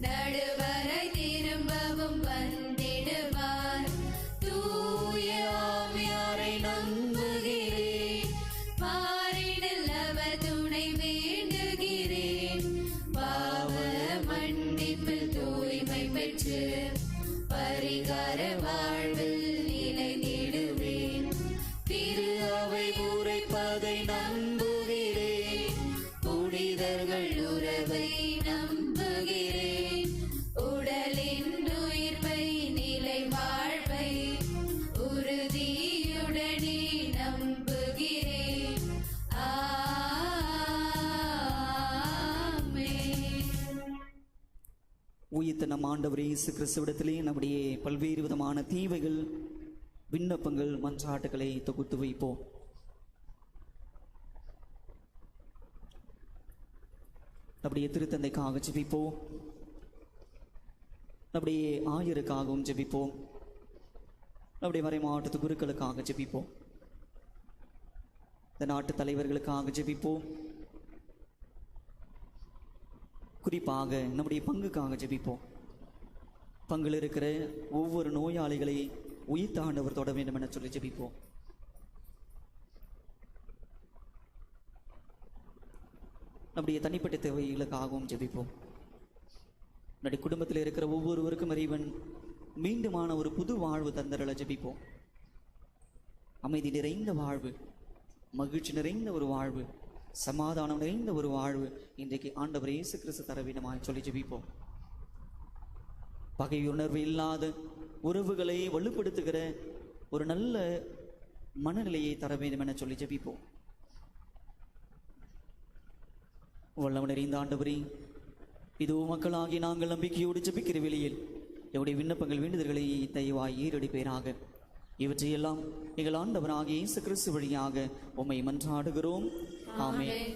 நடுவரை திரும்பவும் வந்திடுவார். தூய ஆவியாரை நம்புகிறேன், மாறிடல் அவர் துணை வேண்டுகிறேன். பாவ மன்னிப்பில் தூய்மை பெற்று பரிகார வாழ்வில் நிலைத்திடுவேன். திரு அவை உரைப்பதை நம்புகிறேன், புனிதர்கள் உறவை நம்புகிறேன். உடலின் உயிர்ப்பை நிலை வாழ்வை உறுதியுடனே நம்புகிறேன். ஆமென். உயிர்த்த நம் ஆண்டவர் இயேசு கிறிஸ்துவிடத்திலே நம்முடைய பல்வேறு விதமான தீவைகள், விண்ணப்பங்கள், மன்றாட்டுகளை தொகுத்து வைப்போம். நம்முடைய திருத்தந்தைக்காக ஜெபிப்போம். நம்முடைய ஆயருக்காகவும் ஜெபிப்போம். நம்முடைய மறை மாவட்டத்து குருக்களுக்காக ஜெபிப்போம். இந்த நாட்டு தலைவர்களுக்காக ஜெபிப்போம். குறிப்பாக நம்முடைய பங்குக்காக ஜெபிப்போம். பங்கில் இருக்கிற ஒவ்வொரு நோயாளிகளை உயிர்த்த ஆண்டவர் தொட வேண்டும் என சொல்லி ஜெபிப்போம். நம்முடைய தனிப்பட்ட தேவைகளுக்காகவும் ஜெபிப்போம். நம்முடைய குடும்பத்தில் இருக்கிற ஒவ்வொருவருக்கும் இறைவன் மீண்டுமான ஒரு புது வாழ்வு தந்தரல ஜெபிப்போம். அமைதி நிறைந்த வாழ்வு, மகிழ்ச்சி நிறைந்த ஒரு வாழ்வு, சமாதானம் நிறைந்த ஒரு வாழ்வு இன்றைக்கு ஆண்டவர் இயேசு கிறிஸ்து தர வேண்டுமாய் சொல்லி ஜெபிப்போம். பகையுணர்வு இல்லாத உறவுகளை வலுப்படுத்துகிற ஒரு நல்ல மனநிலையை தர வேண்டும் என சொல்லி ஜெபிப்போம். வல்லவன் நிறைந்த ஆண்டவரே, இதோ மக்களாகி நாங்கள் நம்பிக்கையோடு ஜெபிக்கிற வேளையில் எங்களுடைய விண்ணப்பங்கள், வேண்டுதல்களை தயவாய் ஏறெடுப்பீராக. இவற்றையெல்லாம் எங்கள் ஆண்டவராகிய இயேசு கிறிஸ்து வழியாக உம்மை மன்றாடுகிறோம். ஆமென்.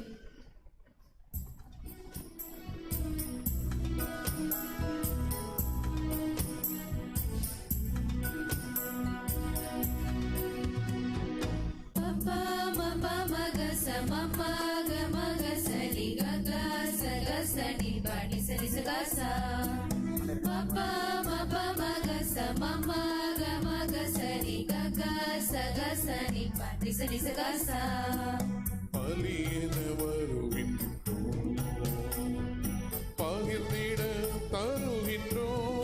பலியென வருகின்றோம், பகிர்ந்திட தருகின்றோம்.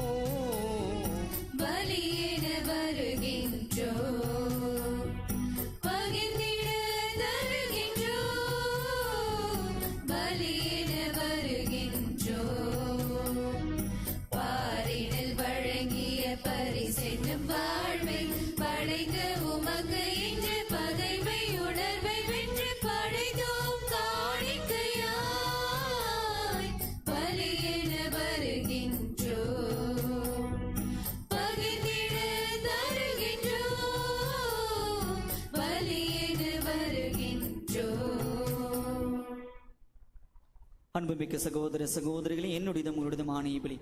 பலியிட வருகின்றோம், பகிர்ந்திட தருகின்றோம். பலியிட வருகின்றோம், பாரினில் வழங்கிய பரிசென்னும் வாழ்வை அன்புமிக்க சகோதர சகோதரிகளே, என்னுடையதும் உங்களுடையதுமான இப்படி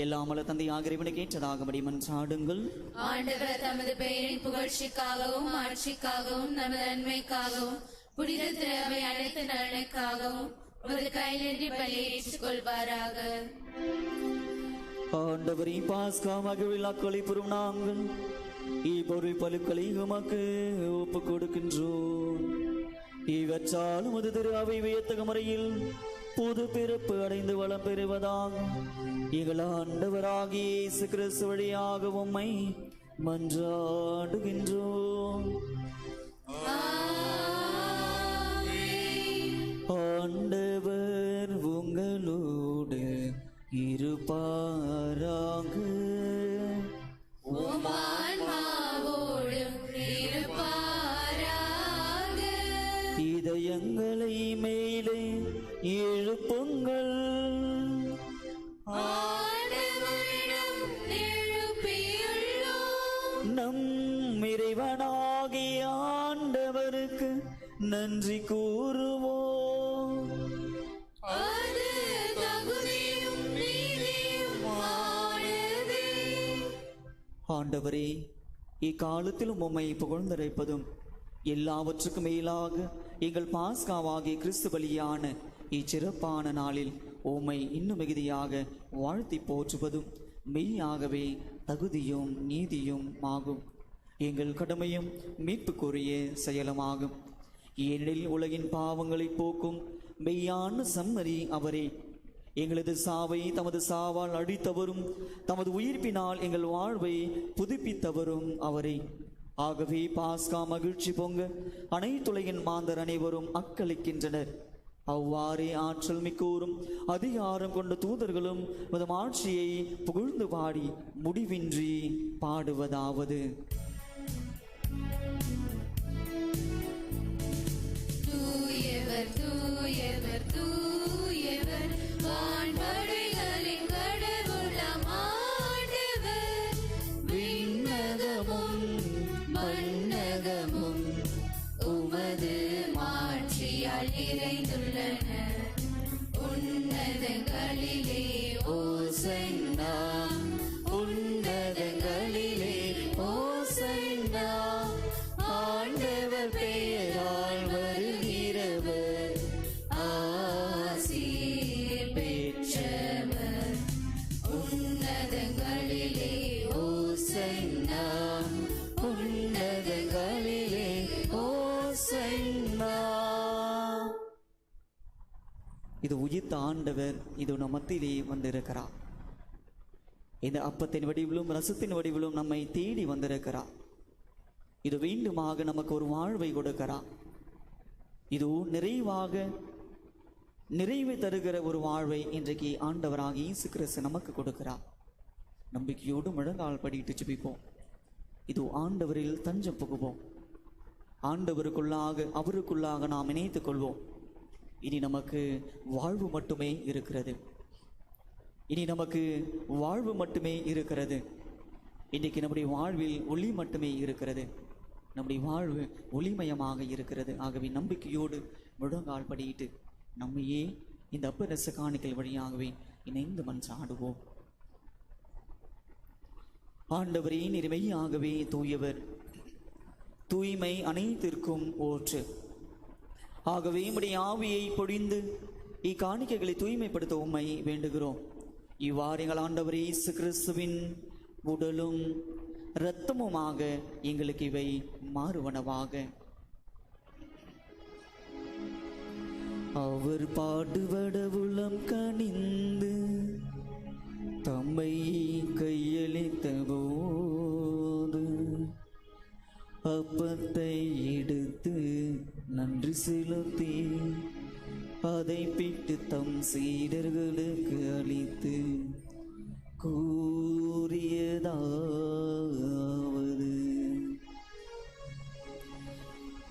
எல்லாமல்ல தந்தையாக இறைவனுக்கு ஏற்றதாகபடி மன்றாடுங்கள். ஆண்டவர் தமது பெயரின் புகழ்ச்சிக்காகவும் ஆட்சிக்காகவும் நமது நன்மைக்காகவும் புனித திரவை அனைத்து நலனுக்காகவும் ஒரு கையிலின்றி பலியை ஏற்றுக்கொள்வாராக. ஆண்டவரை பாஸ்கா மகிழ்விழா கொலைப்புறும் நாங்கள் இப்பொருள் பலுக்களை உமக்கு ஒப்பு கொடுக்கின்றோம். இவற்றால் உமது திரு அவை வியத்தக முறையில் புது பிறப்பு அடைந்து வளம் பெறுவதாக எங்கள் ஆண்டவராகிய இயேசு கிறிஸ்து வழியாக உம்மை மன்றாடுகின்றோம். ஆண்டவர் உங்களோடு இருப்பாராக. இதயங்களை மேலே எழுப்புங்கள். நம் இறைவனாகிய ஆண்டவருக்கு நன்றி கூறுவோம். ஆண்டவரே, இக்காலத்திலும் உம்மை புகழ்ந்தரைப்பதும் எல்லாவற்றுக்கும் மேலாக எங்கள் பாஸ்காவாகிய கிறிஸ்து பலியான இச்சிறப்பான நாளில் உம்மை இன்னும் மிகுதியாக வாழ்த்தி போற்றுவதும் மெய்யாகவே தகுதியும் நீதியும் ஆகும். எங்கள் கடமையும் மீட்புக்குரிய செயலுமாகும். ஏனெனில் உலகின் பாவங்களை போக்கும் மெய்யான சம்மரி அவரே. எங்களது சாவை தமது சாவால் அழித்தவரும் தமது உயிர்ப்பினால் எங்கள் வாழ்வை புதுப்பித்தவரும் அவரே. ஆகவே பாஸ்கா மகிழ்ச்சி பொங்க அனைத்துலகின் மாந்தர் அனைவரும் அக்களிக்கின்றனர். அவ்வாறே ஆற்றல் மிக்கோரும் அதிகாரம் கொண்ட தூதர்களும் மதம் ஆட்சியை புகழ்ந்து பாடி முடிவின்றி பாடுவதாவது: தூயவர் தூயவர் தூயவர் வான்படைகளின் கடவுளாம் ஆண்டவர். விண்ணகமும் மண்ணகமும் உமது மாட்சியால் நிறைந்துள்ளன. உன்னதங்களிலே ஓசன்னா, உன்னதங்களிலே ஓசன்னா. ஆண்டவர் பெயரால் வருகிறவர் ஆசீர் பெற்றவர். உன்னதங்களிலே ஓசன்னா, உன்னதங்களிலே ஓசன்னா. இது உயிர்த்த ஆண்டவர், இது நம் மத்தியிலே வந்திருக்கிறார். இந்த அப்பத்தின் வடிவிலும் ரசத்தின் வடிவிலும் நம்மை தேடி வந்திருக்கிறார். இது மீண்டுமாக நமக்கு ஒரு வாழ்வை கொடுக்கிறார். இது நிறைவை தருகிற ஒரு வாழ்வை இன்றைக்கு ஆண்டவராக இயேசு கிறிஸ்து நமக்கு கொடுக்கிறார். நம்பிக்கையோடு முழங்கால் படிட்டு ஜெபிப்போம். இது ஆண்டவரில் தஞ்சம் புகுவோம். ஆண்டவருக்குள்ளாக அவருக்குள்ளாக நாம் இணைத்துக் கொள்வோம். இனி நமக்கு வாழ்வு மட்டுமே இருக்கிறது. இனி நமக்கு வாழ்வு மட்டுமே இருக்கிறது. இன்றைக்கு நம்முடைய வாழ்வில் ஒளி மட்டுமே இருக்கிறது. நம்முடைய வாழ்வு ஒளிமயமாக இருக்கிறது. ஆகவே நம்பிக்கையோடு முழங்கால் படியிட்டு நம்மையே இந்த அப்பரச காணிக்கல் வழியாகவே இணைந்து மன்றாடுவோம். ஆண்டவரே, நீர் மெய்யாகவே தூயவர், தூய்மை அனைத்திற்கும் ஊற்று. ஆகவே உம்முடைய ஆவியை பொழிந்து இக்காணிக்கைகளை தூய்மைப்படுத்த உம்மை வேண்டுகிறோம். இவ்வாறு எங்கள் ஆண்டவர் இயேசு கிறிஸ்துவின் உடலும் இரத்தமுமாக எங்களுக்கு இவை மாறுவனவாக. அவர் பாடுபட உளம் கனிந்து தம்மை கையளித்த போது அப்பத்தை எடுத்து நன்றி செலுத்தி அதை பிட்டு தம் சீடர்களுக்கு அளித்து கூறியதாவது: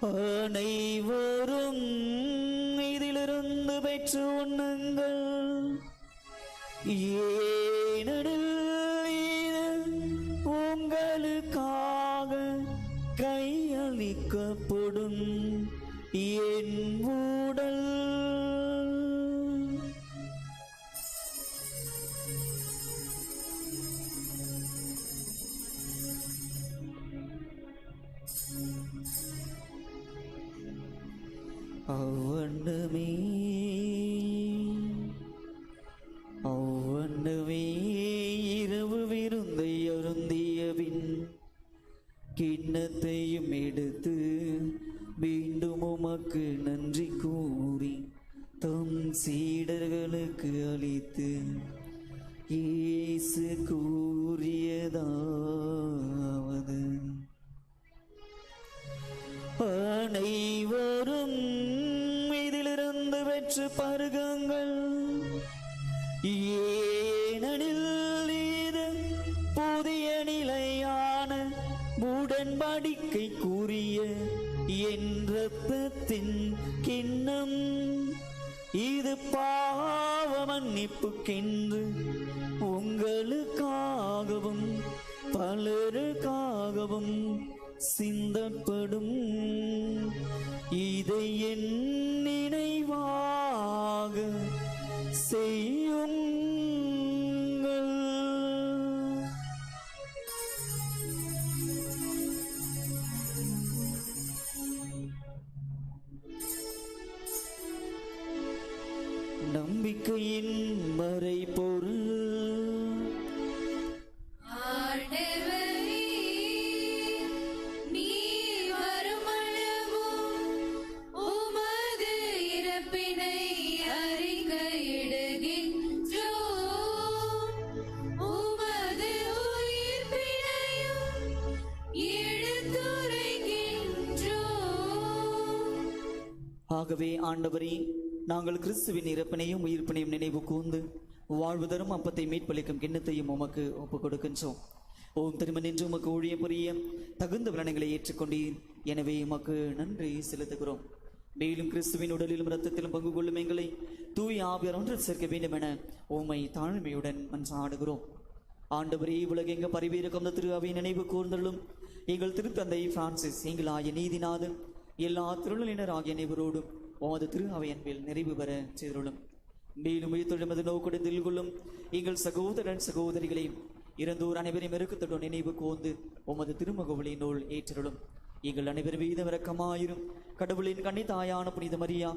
அனைவரும் இதிலிருந்து பெற்று உண்ணுங்கள், ஏனெனில் இது உங்களுக்காக கையளிக்கப்படும் என் உடல். அவ்வண்ணமே அவ்வண்ணமே இரவு விருந்தை அருந்தியபின் கிண்ணத்தையும் எடுத்து மீண்டும் உமக்கு நன்றி கூறி தம் சீடர்களுக்கு அளித்து இயேசு கூறியதாவது: அனைவரும் இதிலிருந்து பெற்று பருகுங்கள், ஏனெனில் இது புதிய நிலையான உடன்படிக்கை கூறிய என் இரத்தத்தின் கிண்ணம். இது பாவ மன்னிப்புக்கென்று உங்களுக்காகவும் பலருக்காகவும் சிந்தப்படும். இதை என் நினைவாக செய்யுங்கள். நம்பிக்கையின் மறைபொருள். ஆண்டவரே, நீர் வருமளவும் உமது இறப்பினை அறிக்கையிடுகின்றோம். உமது உயிர்ப்பினையும் எடுத்துரைக்கின்றோம். ஆகவே ஆண்டவரே, நாங்கள் கிறிஸ்துவின் இறப்பினையும் உயிர்ப்பினையும் நினைவு கூர்ந்து வாழ்வு தரும் அப்பத்தை மீட்பளிக்கும் கிண்ணத்தையும் உமக்கு ஒப்புக் கொடுக்கின்றோம். ஓம் திருமண் என்று உமக்கு ஊழிய புரிய தகுந்த விலனைகளை ஏற்றுக்கொண்டீர். எனவே உமக்கு நன்றி செலுத்துகிறோம். மேலும் கிறிஸ்துவின் உடலிலும் இரத்தத்திலும் பங்கு கொள்ளும் எங்களை தூய் ஆவியார் ஒன்றில் சேர்க்க வேண்டும் என உம்மை தாழ்மையுடன் மன்றாடுகிறோம். ஆண்டவரே, உலகெங்க பரிவேறும் திரு அவை நினைவு கூர்ந்தள்ளும் எங்கள் திருத்தந்தை பிரான்சிஸ், எங்கள் ஆகிய நீதிநாதன், எல்லா திருநிலையினர் ஆகிய அனைவரோடும் உமது திரு அவை அன்பில் நிறைவு பெற செய்துள்ளும். மேலும் உயிர்த்தெழுமது நோக்குடன் கொள்ளும் எங்கள் சகோதரன் சகோதரிகளை இறந்தோர் அனைவரையும் இறுக்கத்துடன் நினைவு கூர்ந்து உமது திருமுகவலினுள் ஏற்றருளும். எங்கள் அனைவரும் வீதம் இரக்கமாயிரும். கடவுளின் கன்னி தாயான புனித மரியா,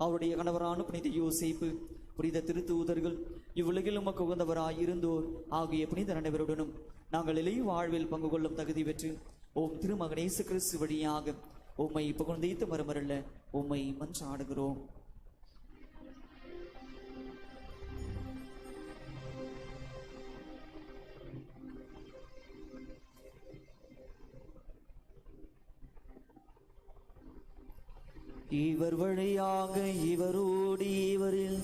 அவருடைய கணவரான புனித யோசேப்பு, புனித திருத்தூதர்கள், இவ்வுலகில் உமக்கு உகந்தவராய் இருந்தோர் ஆகிய புனித அனைவருடனும் நாங்கள் இலை வாழ்வில் பங்கு கொள்ளும் தகுதி பெற்று ஓம் திருமகன் இயேசு கிறிஸ்து வழியாக உம்மை புகழ்ந்தேத்து மரமரல்ல உம்மை மன்றாடுகிறோம். இவர் வழியாக இவரோடு இவரில்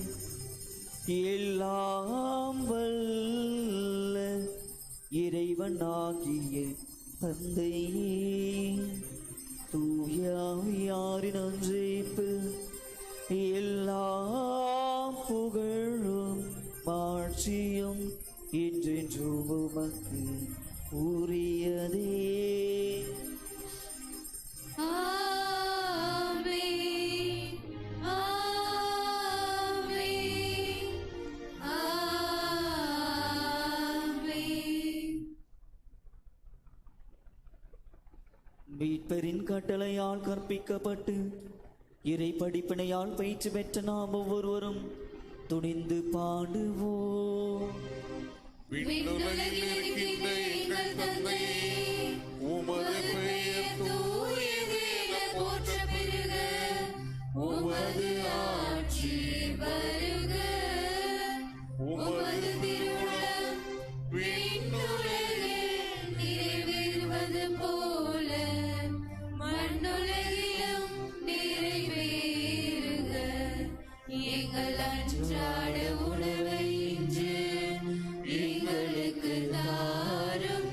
எல்லாம் வல்ல இறைவனாகிய தந்தையே, தூயாவியாரின் ஒன்றிப்பு எல்லா புகழும் மாட்சியும் என்றென்றும் உமக்கு உரியதே. மீட்பரின் கட்டளையால் கற்பிக்கப்பட்டு இறை படிப்பினையால் பயிற்சி பெற்ற நாம் ஒவ்வொருவரும் துணிந்து பாடுவோம். விண்ணுலகில் இருக்கின்ற எங்கள் தந்தையே, உமது பெயர் தூயது என போற்றப் பெறுக. உமது ஆட்சி வருக. உமது திருவுளம் விண்ணுலகில் நிறைவேறுவது போல மண்ணுலகிலும் நிறைவேறுக. எங்கள் அன்றாட உணவை இன்று எங்களுக்கு தாரும்.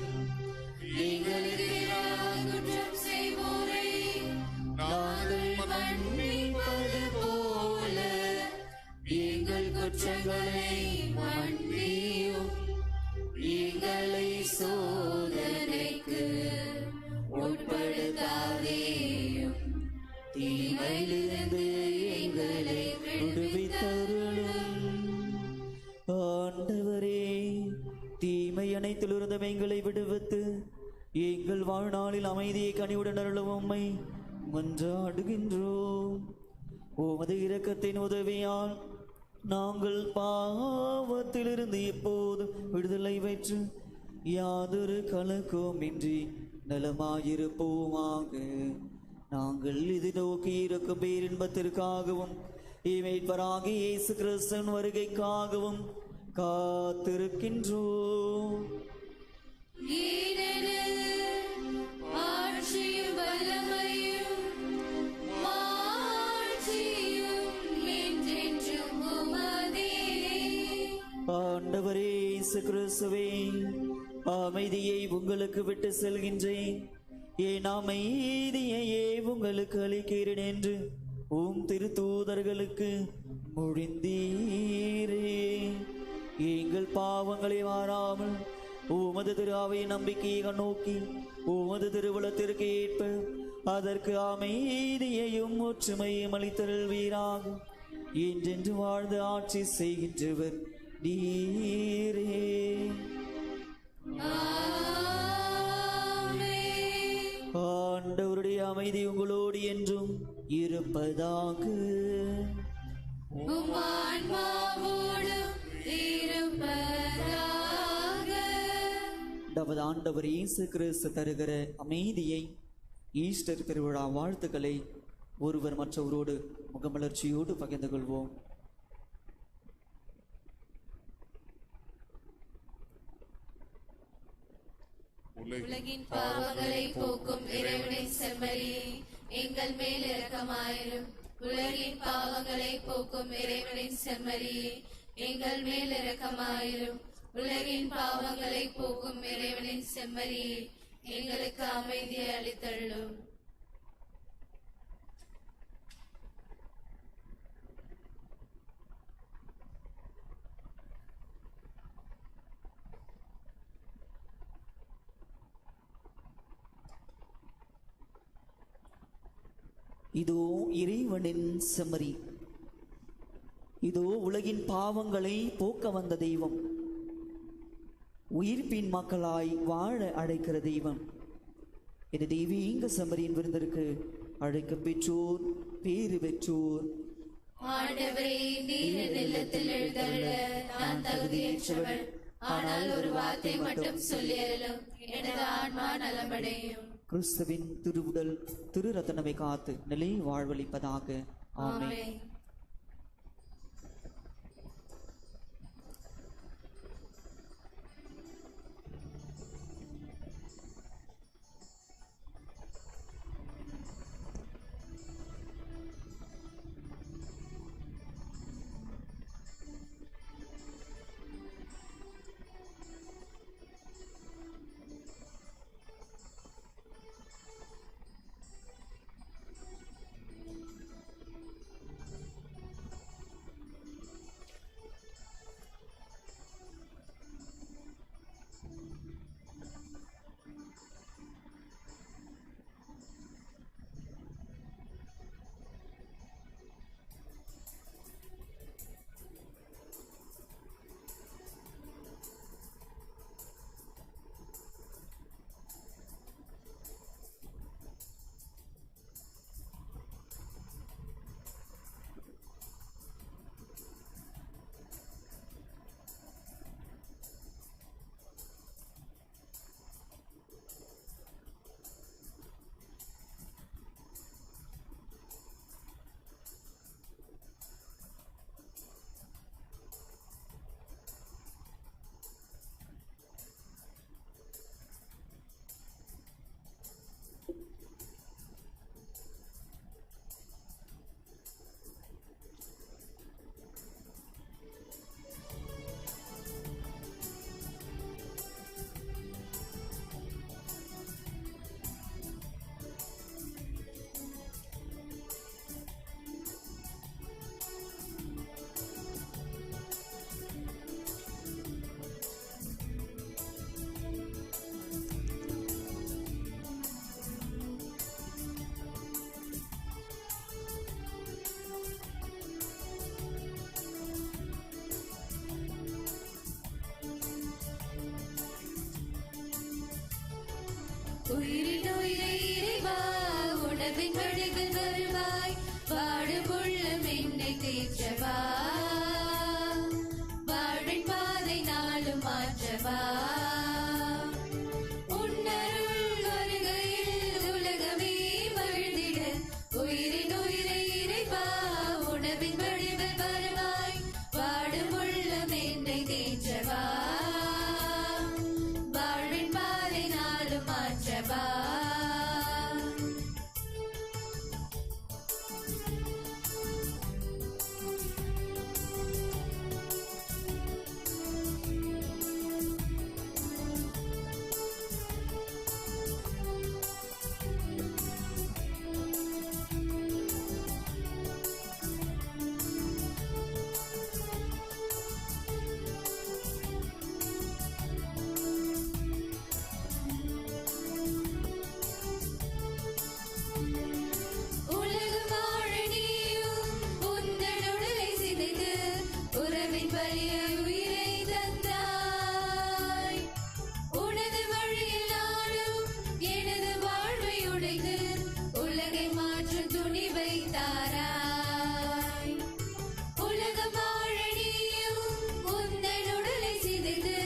எங்களுக்கு எதிராக குற்றம் செய்வோரை நாங்கள் மன்னிப்பது போல எங்கள் குற்றங்களை மன்னியும். எங்களை சோதனைக்கு உட்படுத்தாதேயும், தீமையிலிருந்து எங்களை விடுவித்தருளும். ஆண்டவரே, தீமை அனைத்திலிருந்தும் எங்களை விடுவித்து எங்கள் வாழ்நாளில் அமைதியை கனிவுடன் அருளும் உம்மை மன்றாடுகின்றோம். உமது இரக்கத்தின் உதவியால் நாங்கள் பாவத்திலிருந்து இப்போது விடுதலை பெற்று யாதொரு கலக்கமின்றி நலமாயிருப்போமாக. நாங்கள் இது நோக்கி இருக்கும் பேரின்பத்திற்காகவும் மீட்பராகிய இயேசு கிறிஸ்துவின் வருகைக்காகவும் காத்திருக்கின்றோம். ஆட்சியும் வல்லமையும் மாட்சியும் என்றென்றும் உமதே. ஆண்டவரே இயேசு கிறிஸ்துவே, அமைதியை உங்களுக்கு விட்டு செல்கின்றேன், என் அமைதியையே உங்களுக்கு அளிக்கிறேன் என்று உம் திருத்தூதர்களுக்கு மொழிந்தீரே. எங்கள் பாவங்களை மாறாமல் உமது திரு அவை நம்பிக்கையை நோக்கி உமது திருவுளத்திற்கு ஏற்ப அதற்கு அமைதியையும் ஒற்றுமையும் அளித்தருள்வீராக. என்றென்று வாழ்ந்து ஆட்சி செய்கின்றவர் நீரே. ஆண்டவருடைய அமைதி உங்களோடு என்றும் இருப்பதாக. உம் ஆன்மாவோடும் இருப்பதாக. நமது ஆண்டவர் இயேசு கிறிஸ்து தருகிற அமைதியை, ஈஸ்டர் திருவிழா வாழ்த்துக்களை ஒருவர் மற்றவரோடு முகமலர்ச்சியோடு பகிர்ந்து கொள்வோம். உலகின் பாவங்களை போக்கும் இறைவனின் செம்மறியே, எங்கள் மேல் இரக்கமாயிரும். உலகின் பாவங்களை போக்கும் இறைவனின் செம்மறியே, எங்கள் மேல் இரக்கமாயிரும். உலகின் பாவங்களை போக்கும் இறைவனின் செம்மறியே, எங்களுக்கு அமைதியை அளித்தள்ளும். இதோ இறைவனின் செம்மறி, இதோ உலகின் பாவங்களை போக்க வந்த தெய்வம், உயிர்ப்பின் மக்களாய் வாழ அழைக்கிற தெய்வம். இது தெய்வீக செம்மறியின் விருந்திற்கு அழைக்க பெற்றோர் பேறு பெற்றோர். ஆண்டவரே, நீர் என் இல்லத்தில் எழுந்தருள நான் தகுதியற்றவள். ஆனால் ஒரு வார்த்தை மட்டும் சொல்லியறலும் எனது ஆன்மா நலமடையும். கிறிஸ்துவின் திருவுடல் திரு ரத்தனமை காத்து நிலை வாழ்வளிப்பதாக. ஆமென். உயிரின் உயிரை இறைவா, உணவின் வழிகள் வருவாய். வாழும் உள்ளம் தேற்றவா, வாழ்வின் பாதை நாளும் மாற்றவா. உன்னருள் வருகையில் உலகமே மகிழ்ந்திட, உயிரின் உயிரை இறைவா உணவின் வடிவில் வருவாய். வாடும் உள்ளம் என்னை தேற்றவா, வாழ்வின் பாதை நாளும் மாற்றவா. உலகம் வாழ நீயும் உந்தன் உடலை சிதைத்து உறவின் பலியை உயிரை தந்தாய். உனது வழியில் நானும் எனது வாழ்வை உடைத்து உலகை மாற்றும் துணிவை தாராய். உலகம் வாழ நீயும் உந்தன் உடலை சிதைத்து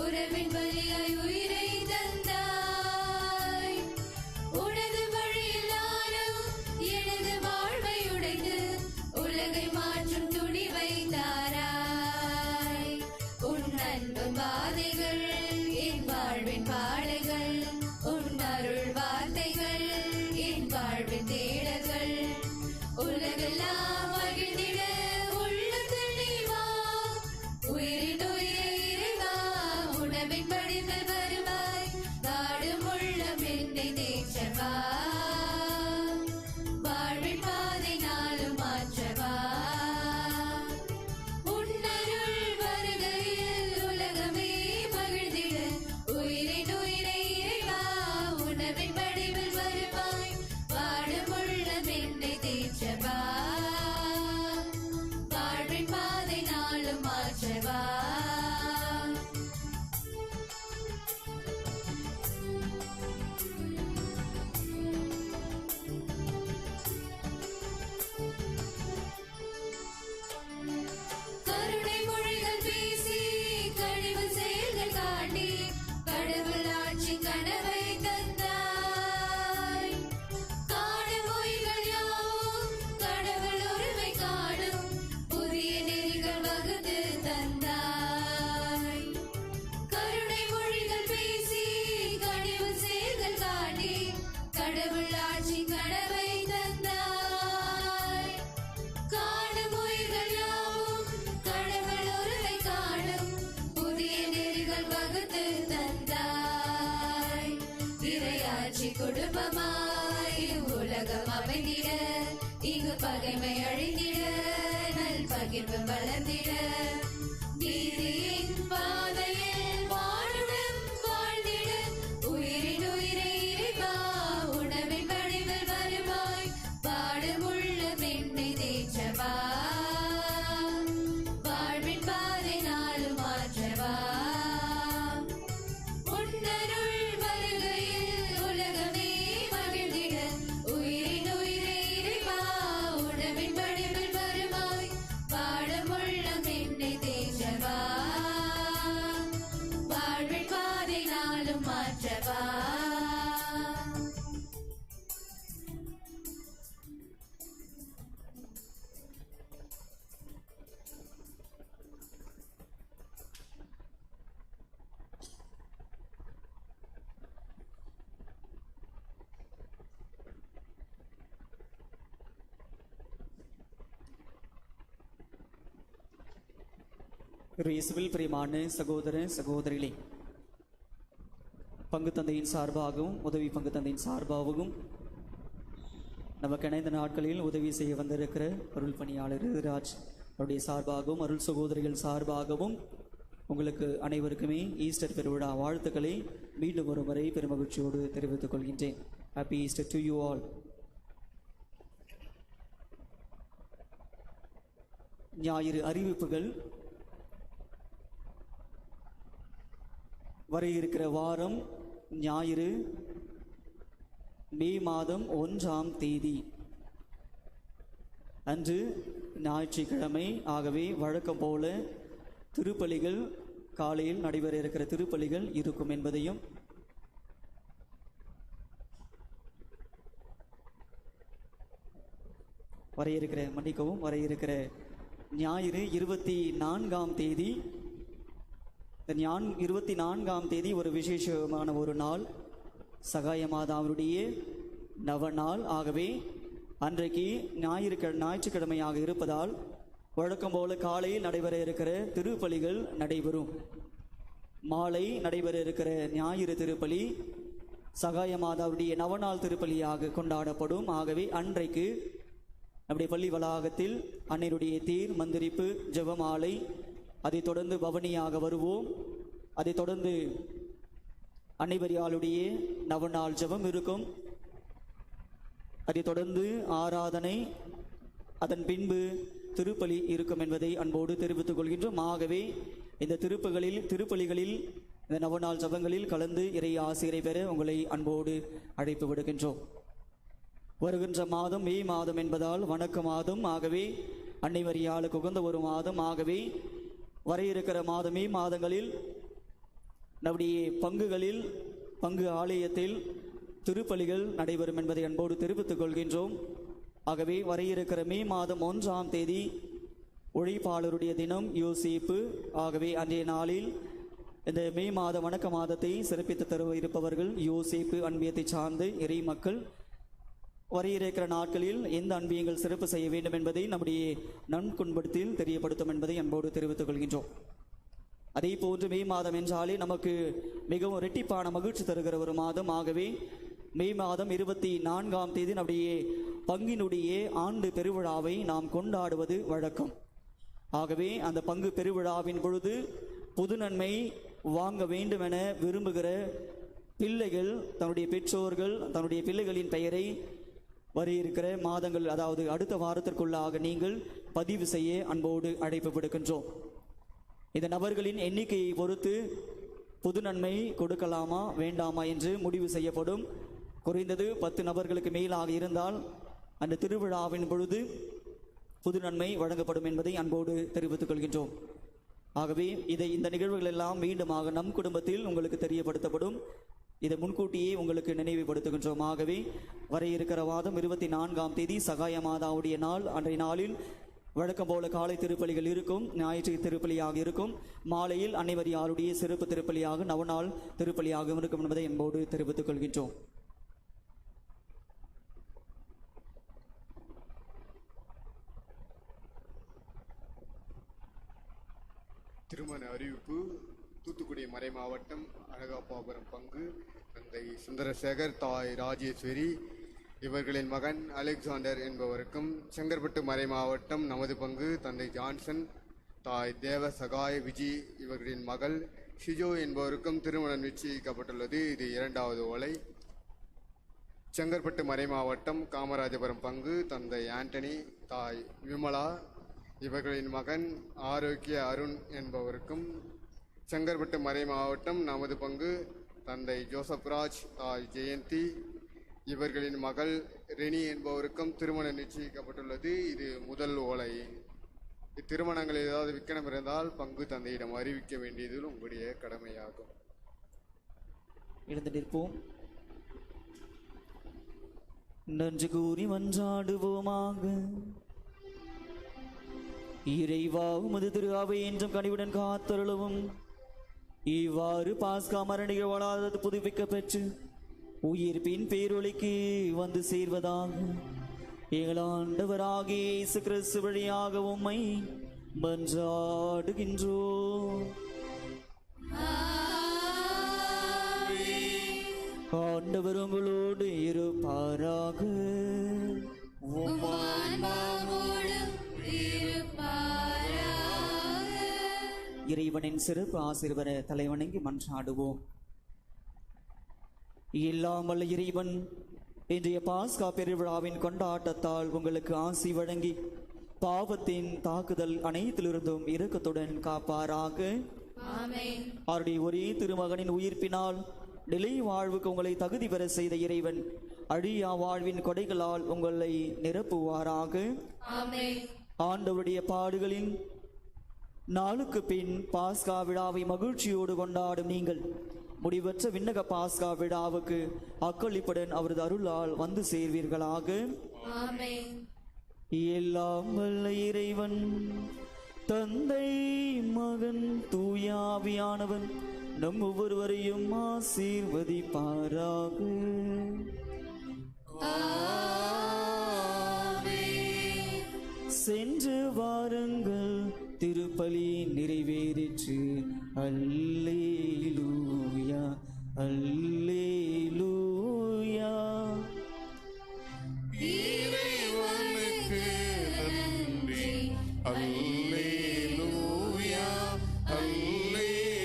உறவின் பலியை உயிரை தந்தாய். உனது வழியில் நானும் எனது வாழ்வை உடைத்து உலகை மாற்றும் துணிவை தாராய். உன் அன்பு பாதைகள் என் வாழ்வின் பாடைகள், உன் அருள் வார்த்தைகள் என் வாழ்வின் தேடல்கள். உலகெல்லாம் மகிழ்ந்திட உள்ளத்தில் நீ வா, உயிரின் உயிரை இறைவா உணவின் வடிவில் வருவாய். வாடும் உள்ளம் என்னை தேற்றவா, வாழ்வின் பாதை நாளும் மாற்றவா. உன்னருள் வருகையில் உலகமே மகிழ்ந்திட, உயிரின் உயிரை இறைவா உணவின் வடிவில் வருவாய். வாடும் உள்ளம் என்னை தேற்றவா, வாழ்வின் பாதை நாளும் மாற்றவா. கருணை மொழிகள் பேசி கழிவு செயல்கள் காட்டி கடவுள் ஆட்சி கனவை தந்தாய். காணும் உயிர்கள் யாவும் கடவுள் உரிமை காணும் புதிய நெறிகள் வகுத்து தந்தாய். கருணை மொழிகள் பேசி கழிவு செயல்கள் காட்டி கடவுள் ஆட்சி கனவை தந்தாய். காணும் உயிர்கள் யாவும் கடவுள் உரிமை காணும் புதிய நெறிகள் வகுத்து தந்தாய். இறையாட்சி குடும்பமாய் உலகம் அமைந்திட, இங்கு பகைமை அழிந்திட, நல் பகிர்வு வளர்ந்திட. நீதியின் பாதையில் வாழுடன் வாழ்ந்திட, உயிரின் உயிரை இறைவா உணவின் வடிவில் வருவாய். வாடும் உள்ளம் என்னை தேற்றவா, வாழ்வின் பாதை நாளும் மாற்றவா. உன்னருள் வருகையில் உலகமே மகிழ்ந்திட, உயிரின் உயிரை இறைவா உணவின் வடிவில் வருவாய். வாடும் உள்ளம் என்னை தேற்றவா, வாழ்வின் பாதை நாளும் மாற்றவா. இயேசுவில் பிரியமான சகோதர சகோதரிகளே, பங்கு தந்தையின் சார்பாகவும் உதவி பங்கு தந்தையின் சார்பாகவும் நமக்கு இணைந்த நாட்களில் உதவி செய்ய வந்திருக்கிற அருள் பணியாளர் ராஜ் அவருடைய சார்பாகவும் அருள் சகோதரிகள் சார்பாகவும் உங்களுக்கு அனைவருக்குமே ஈஸ்டர் பெருவிழா வாழ்த்துக்களை மீண்டும் ஒரு முறை பெருமகிழ்ச்சியோடு தெரிவித்துக் கொள்கின்றேன். Happy Easter to you all. ஞாயிறு அறிவிப்புகள். வர இருக்கிற வாரம் ஞாயிறு மே மாதம் 1ஆம் தேதி அன்று ஞாயிற்றுக்கிழமை. ஆகவே வழக்கம் போல திருப்பலிகள் காலையில் நடைபெற இருக்கிற திருப்பலிகள் இருக்கும் என்பதையும் வர இருக்கிற ஞாயிறு 24ஆம் தேதி, இந்த 24ஆம் தேதி ஒரு விசேஷமான ஒரு நாள், சகாய மாதாவுடைய நவநாள். ஆகவே அன்றைக்கு ஞாயிற்றுக்கிழமையாக இருப்பதால் வழக்கம் போல காலையில் நடைபெற இருக்கிற திருப்பலிகள் நடைபெறும். மாலை நடைபெற இருக்கிற ஞாயிறு திருப்பலி சகாய மாதாவுடைய நவநாள் திருப்பலியாக கொண்டாடப்படும். ஆகவே அன்றைக்கு நம்முடைய பள்ளி வளாகத்தில் அன்னையுடைய தேர் மந்திரிப்பு, ஜெபமாலை, அதைத் தொடர்ந்து பவனியாக வருவோம். அதைத் தொடர்ந்து அன்னைவரியாளுடைய நவநாள் ஜெபம் இருக்கும். அதைத் தொடர்ந்து ஆராதனை, அதன் பின்பு திருப்பலி இருக்கும் என்பதை அன்போடு தெரிவித்துக் கொள்கின்றோம். ஆகவே இந்த திருப்பலிகளில் இந்த நவநாள் ஜெபங்களில் கலந்து இறை ஆசிரியரை பெற உங்களை அன்போடு அழைப்பு விடுகின்றோம். வருகின்ற மாதம் மே மாதம் என்பதால் வணக்க மாதம். ஆகவே அன்னை மரியாளுக்கு உகந்த ஒரு மாதம். ஆகவே வர இருக்கிற மே மாதங்களில் நம்முடைய பங்கு ஆலயத்தில் திருப்பலிகள் நடைபெறும் என்பதை அன்போடு தெரிவித்துக் கொள்கின்றோம். ஆகவே வர இருக்கிற மே மாதம் 1ஆம் தேதி உழைப்பாளருடைய தினம், யோசிப்பு. ஆகவே அன்றைய நாளில் இந்த மே மாத வணக்க மாதத்தை சிறப்பித்து தர இருப்பவர்கள் யோசிப்பு அன்பியத்தை சார்ந்த இறை மக்கள். வர இருக்கிற நாட்களில் எந்த அன்பியங்கள் சிறப்பு செய்ய வேண்டும் என்பதை நம்முடைய நன்கொன்படத்தில் தெரியப்படுத்தும் என்பதை அன்போடு தெரிவித்துக் கொள்கின்றோம். அதே போன்று மே மாதம் என்றாலே நமக்கு மிகவும் இரட்டிப்பான மகிழ்ச்சி தருகிற ஒரு மாதம். ஆகவே மே மாதம் 24ஆம் தேதி நம்முடைய பங்கினுடைய ஆண்டு பெருவிழாவை நாம் கொண்டாடுவது வழக்கம். ஆகவே அந்த பங்கு பெருவிழாவின் பொழுது புது நன்மை வாங்க வேண்டும் என விரும்புகிற பிள்ளைகள் தன்னுடைய பெற்றோர்கள் தன்னுடைய பிள்ளைகளின் பெயரை வர இருக்கிற மாதங்கள், அதாவது அடுத்த வாரத்திற்குள்ளாக நீங்கள் பதிவு செய்ய அன்போடு அழைப்பு விடுக்கின்றோம். இந்த நபர்களின் எண்ணிக்கையை பொறுத்து புது நன்மை கொடுக்கலாமா வேண்டாமா என்று முடிவு செய்யப்படும். குறைந்தது 10 நபர்களுக்கு மேலாக இருந்தால் அந்த திருவிழாவின் பொழுது புது நன்மை வழங்கப்படும் என்பதை அன்போடு தெரிவித்துக் கொள்கின்றோம். ஆகவே இந்த நிகழ்வுகள் எல்லாம் மீண்டுமாக நம் குடும்பத்தில் உங்களுக்கு தெரியப்படுத்தப்படும். இதை முன்கூட்டியே உங்களுக்கு நினைவுபடுத்துகின்றோம். ஆகவே வர இருக்கிற வாதம் 24ஆம் தேதி சகாய மாதாவுடைய நாள். அன்றைய நாளில் வழக்கம் போல காலை திருப்பலிகள் இருக்கும், ஞாயிற்று திருப்பலியாக இருக்கும். மாலையில் அன்னைவரியாருடைய சிறப்பு திருப்பலியாக நவநாள் திருப்பலியாக இருக்கும் என்பதை என்போடு தெரிவித்துக் கொள்கின்றோம். திருமண அறிவிப்பு. தூத்துக்குடி மறை மாவட்டம் அழகாபாபுரம் பங்கு தந்தை சுந்தரசேகர், தாய் ராஜேஸ்வரி, இவர்களின் மகன் அலெக்சாண்டர் என்பவருக்கும், செங்கற்பட்டு மறை மாவட்டம் நமது பங்கு தந்தை ஜான்சன், தாய் தேவ சகாய விஜி, இவர்களின் மகள் ஷிஜோ என்பவருக்கும் திருமணம் நிச்சயிக்கப்பட்டுள்ளது. இது 2வது ஓலை. செங்கற்பட்டு மறை மாவட்டம் காமராஜபுரம் பங்கு தந்தை ஆண்டனி, தாய் விமலா, இவர்களின் மகன் ஆரோக்கிய அருண் என்பவருக்கும், செங்கற்பட்டு மறை மாவட்டம் நமது பங்கு தந்தை ஜோசப்ராஜ், தாய் ஜெயந்தி, இவர்களின் மகள் ரெனி என்பவருக்கும் திருமணம் நிச்சயிக்கப்பட்டுள்ளது. இது முதல் ஓலை. இத்திருமணங்களில் ஏதாவது விக்கனம் இருந்தால் பங்கு தந்தையிடம் அறிவிக்க வேண்டியது உங்களுடைய கடமையாகும். எழுந்து நிற்போம். நன்றி கூறி மன்றாடுவோமாக. இறைவா, உமது திரு அவை என்றும் கனிவுடன் காத்தருளவும். இவ்வாறு பாஸ்கா மரணிக வளாது புதுப்பிக்க பெற்று உயிர்ப்பின் பேரொளிக்கு வந்து சேர்வதாக எங்கள் ஆண்டவராகிய இயேசு கிறிஸ்து வழியாக உம்மை மன்றாடுகின்றோம். ஆண்டவர் உங்களோடு இருப்பாராக. இறைவனின் சிறப்பு ஆசீர்வாத தலைவணங்கி மன்றாடுவோம். இல்லாமல் இறைவன் இன்றைய பாஸ்கா பெருவிழாவின் கொண்டாட்டத்தால் உங்களுக்கு ஆசி வழங்கி பாவத்தின் தாக்குதல் அனைத்திலிருந்தும் இரக்கத்துடன் காப்பாராக. அவருடைய ஒரே திருமகனின் உயிர்ப்பினால் நிலை வாழ்வுக்கு உங்களை தகுதி பெற செய்த இறைவன் அழியா வாழ்வின் கொடைகளால் உங்களை நிரப்புவாராக. ஆமென். ஆண்டவருடைய பாடுகளின் நாளுக்கு பின் பாஸ்கா விழாவை மகிழ்ச்சியோடு கொண்டாடும் நீங்கள் முடிவற்ற விண்ணக பாஸ்கா விழாவுக்கு அக்களிப்புடன் அவரது அருளால் வந்து சேர்வீர்களாக. ஆமென். எல்லாம் வல்ல இறைவன் தந்தை மகன் தூயாவியானவன் நம் ஒவ்வொருவரையும் ஆசீர்வதிப்பாராக. சென்று வாருங்கள், திருப்பலி நிறைவேறிற்று. அல்லேலூயா அல்லேலூயா. இறைவனுக்கு நன்றி. அல்லேலூயா அல்லேலூயா.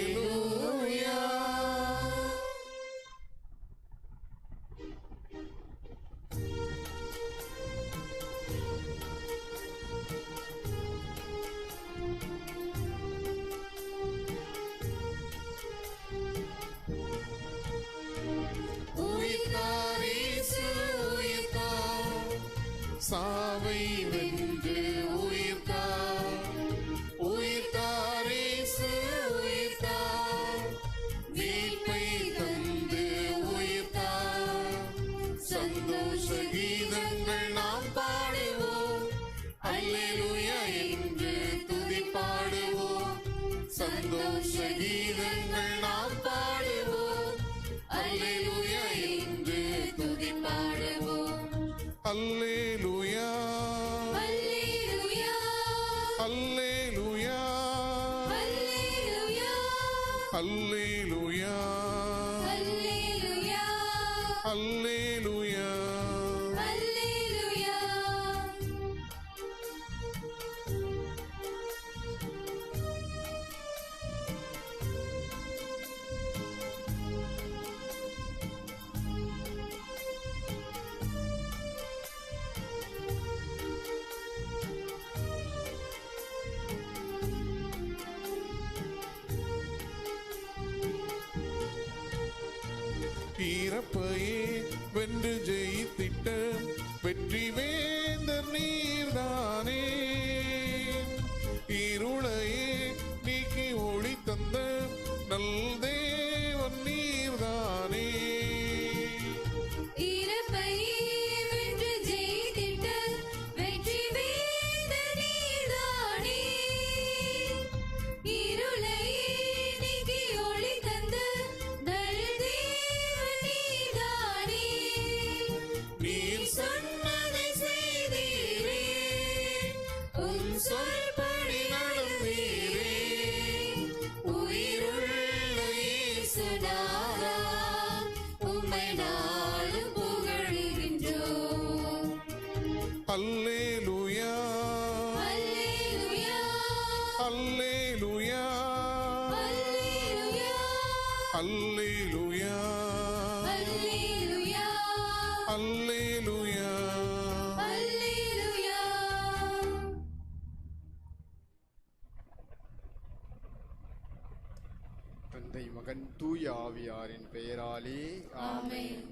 உயிர்த்தார் இயேசு உயிர்த்தார், சாவை வென்று உயிர்த்தார். உயிர்த்தார் இயேசு உயிர்த்தார், மீட்பை தந்து உயிர்த்தார். சந்தோஷ கீதங்கள் நாம் பாடுவோம், அல்லேலூயா என்று துதி பாடுவோம். சந்தோஷ கீதங்கள் நாம் பாடுவோம், அல்லேலூயா என்று துதி பாடுவோம். அல்லேலூயா அல்லேலூயா அல்லேலூயா அல்லேலூயா அல்லேலூயா அல்லேலூயா அல்லேலூயா. அல்லேலூயா. இறப்பையே வென்று ஜெயித்திட்ட வெற்றி வேந்தர் நீர்தானே. இருளையே நீக்கி ஒளி தந்த நல் தேவன் நீர்தானே. இறப்பையே வென்று ஜெயித்திட்ட வெற்றி வேந்தர் நீர்தானே. இருளையே நீக்கி ஒளி தந்த நல் தேவன் நீர்தானே. நீர் சொன்னதை செய்தீரே, உம் சொல்படி நடந்தீரே. உயிருள்ள இயேசுநாதா, உம்மை நாளும் புகழுகின்றோம். அல்லேலூயா அல்லேலூயா அல்லேலூயா அல்லேலூயா அல்லேலூயா அல்லேலூயா அல்லேலூயா. அல்லேலூயா. தந்தை மகன் தூய ஆவியாரின் பெயராலே ஆமென். ஆமென்.